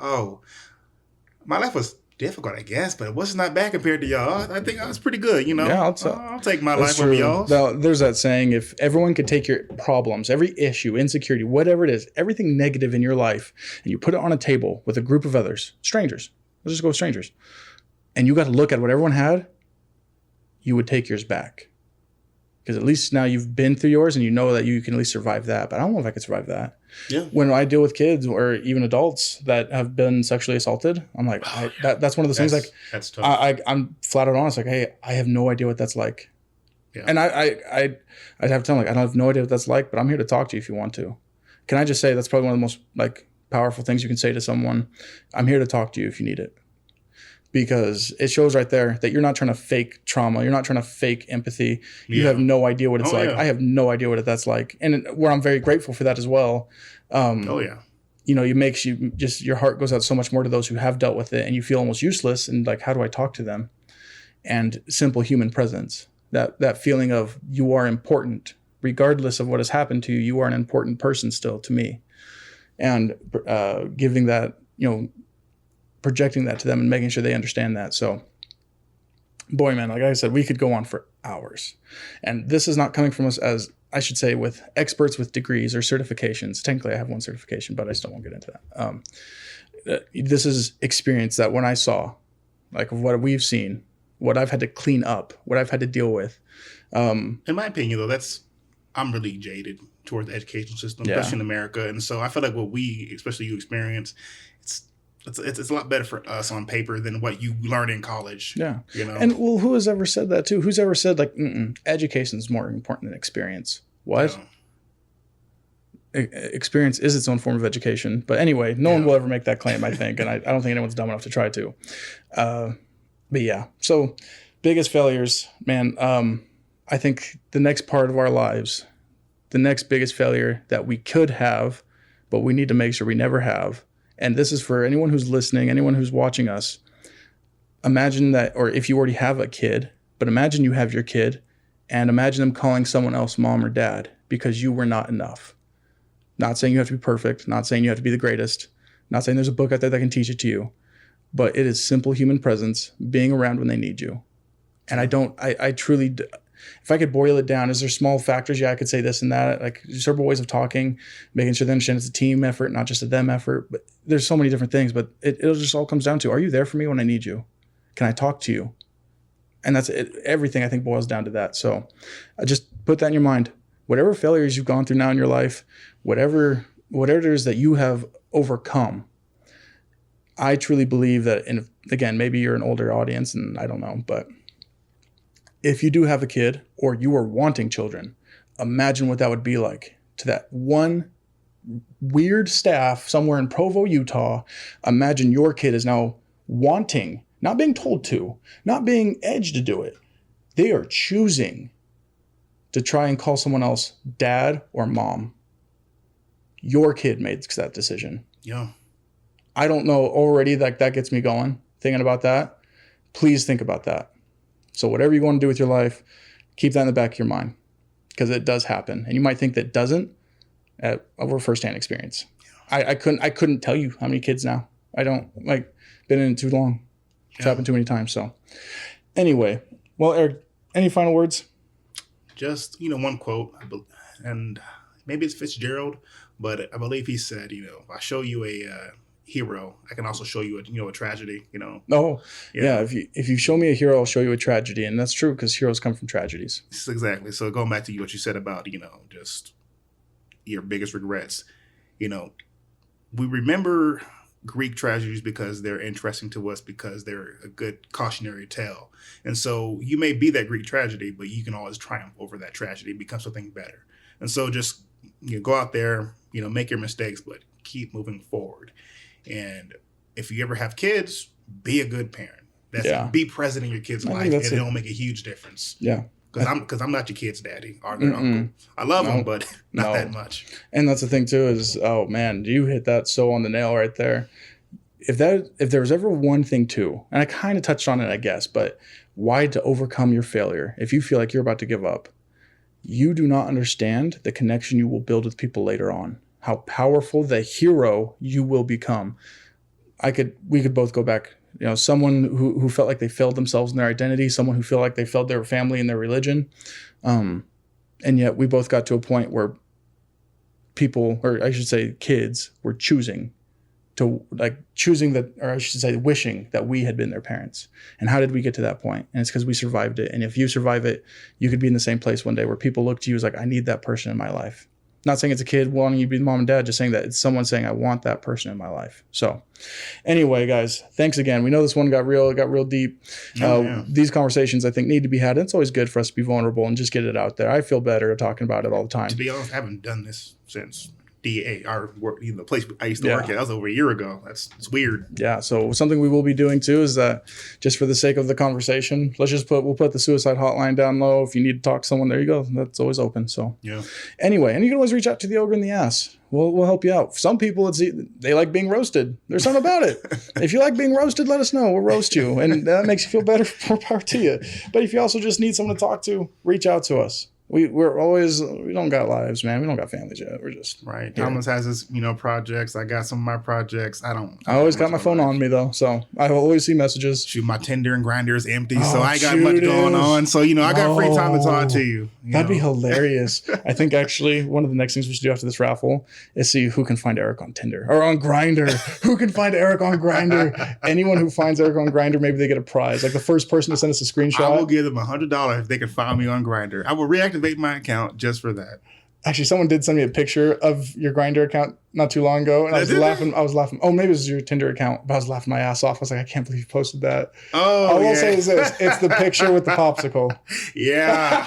my life was difficult, I guess, but it was not bad compared to y'all. I think I was pretty good, you know. Yeah, I'll take my life over y'all. Now, there's that saying, if everyone could take your problems, every issue, insecurity, whatever it is, everything negative in your life, and you put it on a table with a group of others, strangers, let's just go with strangers, and you got to look at what everyone had, you would take yours back. Because at least now you've been through yours and you know that you can at least survive that. But I don't know if I could survive that. Yeah. When I deal with kids or even adults that have been sexually assaulted, I'm like, that's one of those things. Like, that's tough. I'm flat out honest. Like, hey, I have no idea what that's like. Yeah. And I'd have to tell them, like, I have no idea what that's like, but I'm here to talk to you if you want to. Can I just say that's probably one of the most like powerful things you can say to someone? I'm here to talk to you if you need it. Because it shows right there that you're not trying to fake trauma. You're not trying to fake empathy. You have no idea what it's like. Yeah. I have no idea what that's like. And where I'm very grateful for that as well. You know, it makes you just, your heart goes out so much more to those who have dealt with it and you feel almost useless. And like, how do I talk to them? And simple human presence, that feeling of you are important, regardless of what has happened to you, you are an important person still to me. And giving that, you know, projecting that to them and making sure they understand that. So, boy, man, like I said, we could go on for hours. And this is not coming from us as, I should say, with experts with degrees or certifications. Technically, I have one certification, but I still won't get into that. This is experience that when I saw, like what we've seen, what I've had to clean up, what I've had to deal with. In my opinion, though, I'm really jaded towards the educational system, especially in America. And so I feel like what we, especially you, experience, it's a lot better for us on paper than what you learn in college. Yeah. You know? And well, who has ever said that too? Who's ever said like, education is more important than experience? What? Experience is its own form of education. But anyway, no one will ever make that claim, I think. And I don't think anyone's dumb enough to try to. But yeah. So biggest failures, man. I think the next part of our lives, the next biggest failure that we could have, but we need to make sure we never have. And this is for anyone who's listening, anyone who's watching us. Imagine that, or if you already have a kid, but imagine you have your kid and imagine them calling someone else mom or dad because you were not enough. Not saying you have to be perfect, not saying you have to be the greatest, not saying there's a book out there that can teach it to you, but it is simple human presence, being around when they need you. And I truly, if I could boil it down, is there small factors? Yeah, I could say this and that, like several ways of talking, making sure they understand it's a team effort, not just a them effort. But there's so many different things, but it just all comes down to, are you there for me when I need you? Can I talk to you? And that's it. Everything I think boils down to that. So just put that in your mind. Whatever failures you've gone through now in your life, whatever it is that you have overcome, I truly believe that, and again, maybe you're an older audience and I don't know, but if you do have a kid or you are wanting children, imagine what that would be like to that one weird staff somewhere in Provo, Utah. Imagine your kid is now wanting, not being told to, not being edged to do it. They are choosing to try and call someone else dad or mom. Your kid made that decision. Yeah. I don't know already, like that gets me going thinking about that. Please think about that. So whatever you want to do with your life, keep that in the back of your mind, because it does happen. And you might think that it doesn't over firsthand experience. I couldn't tell you how many kids now. I don't been in it too long. It's happened too many times. So anyway, well, Eric, any final words? Just, one quote, and maybe it's Fitzgerald, but I believe he said, if I show you a hero, I can also show you a tragedy, Oh, yeah. If you show me a hero, I'll show you a tragedy. And that's true, because heroes come from tragedies. Exactly. So going back to what you said about, just your biggest regrets, we remember Greek tragedies because they're interesting to us, because they're a good cautionary tale. And so you may be that Greek tragedy, but you can always triumph over that tragedy, become something better. And so just go out there, make your mistakes, but keep moving forward. And if you ever have kids, be a good parent. Be present in your kid's life, and it'll make a huge difference. Yeah. Because I'm not your kid's daddy or their uncle. I love them, but not that much. And that's the thing too is, oh man, you hit that so on the nail right there. If there was ever one thing too, and I kind of touched on it, I guess, but why to overcome your failure? If you feel like you're about to give up, you do not understand the connection you will build with people later on. How powerful the hero you will become. We could both go back. Someone who felt like they failed themselves in their identity, someone who felt like they failed their family and their religion. And yet we both got to a point where people, or I should say kids, were wishing that we had been their parents. And how did we get to that point? And it's because we survived it. And if you survive it, you could be in the same place one day where people look to you as like, I need that person in my life. Not saying it's a kid wanting you to be mom and dad, just saying that it's someone saying, I want that person in my life. So anyway, guys, thanks again. We know this one got real deep. These conversations, I think, need to be had. It's always good for us to be vulnerable and just get it out there. I feel better talking about it all the time. To be honest, I haven't done this since DA, the place I used to work at. That was over a year ago. It's weird. Yeah. So something we will be doing too is that, just for the sake of the conversation, we'll put the suicide hotline down low. If you need to talk to someone, there you go. That's always open. So anyway, and you can always reach out to the Ogre in the Ass. We'll help you out. Some people, they like being roasted. There's something about it. If you like being roasted, let us know. We'll roast you, and that makes you feel better. More power to you. But if you also just need someone to talk to, reach out to us. We don't got lives, man. We don't got families yet. We're just right. Thomas has his, projects. I got some of my projects. I always got my phone on me though, so I always see messages. Shoot, my Tinder and Grindr is empty, so I got much going on. So I got free time to talk to you. That'd be hilarious. I think actually one of the next things we should do after this raffle is see who can find Eric on Tinder or on Grindr. Who can find Eric on Grindr? Anyone who finds Eric on Grindr, maybe they get a prize. Like the first person to send us a screenshot. I will give them $100 if they can find me on Grindr. I will reactivate my account just for that. Actually, someone did send me a picture of your Grindr account not too long ago, and I was laughing. Oh, maybe it was your Tinder account, but I was laughing my ass off. I was like, I can't believe you posted that. Oh, all I'll say is this: it's the picture with the popsicle. Yeah.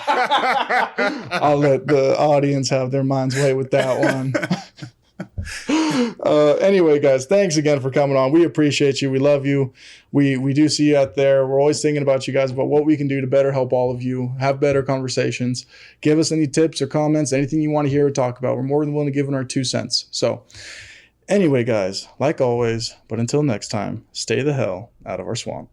I'll let the audience have their minds way with that one. Anyway, guys, thanks again for coming on. We appreciate you. We love you. We do see you out there. We're always thinking about you guys, about what we can do to better help all of you have better conversations. Give us any tips or comments, anything you want to hear or talk about. We're more than willing to give in our 2 cents. So anyway, guys, like always, but until next time, stay the hell out of our swamp.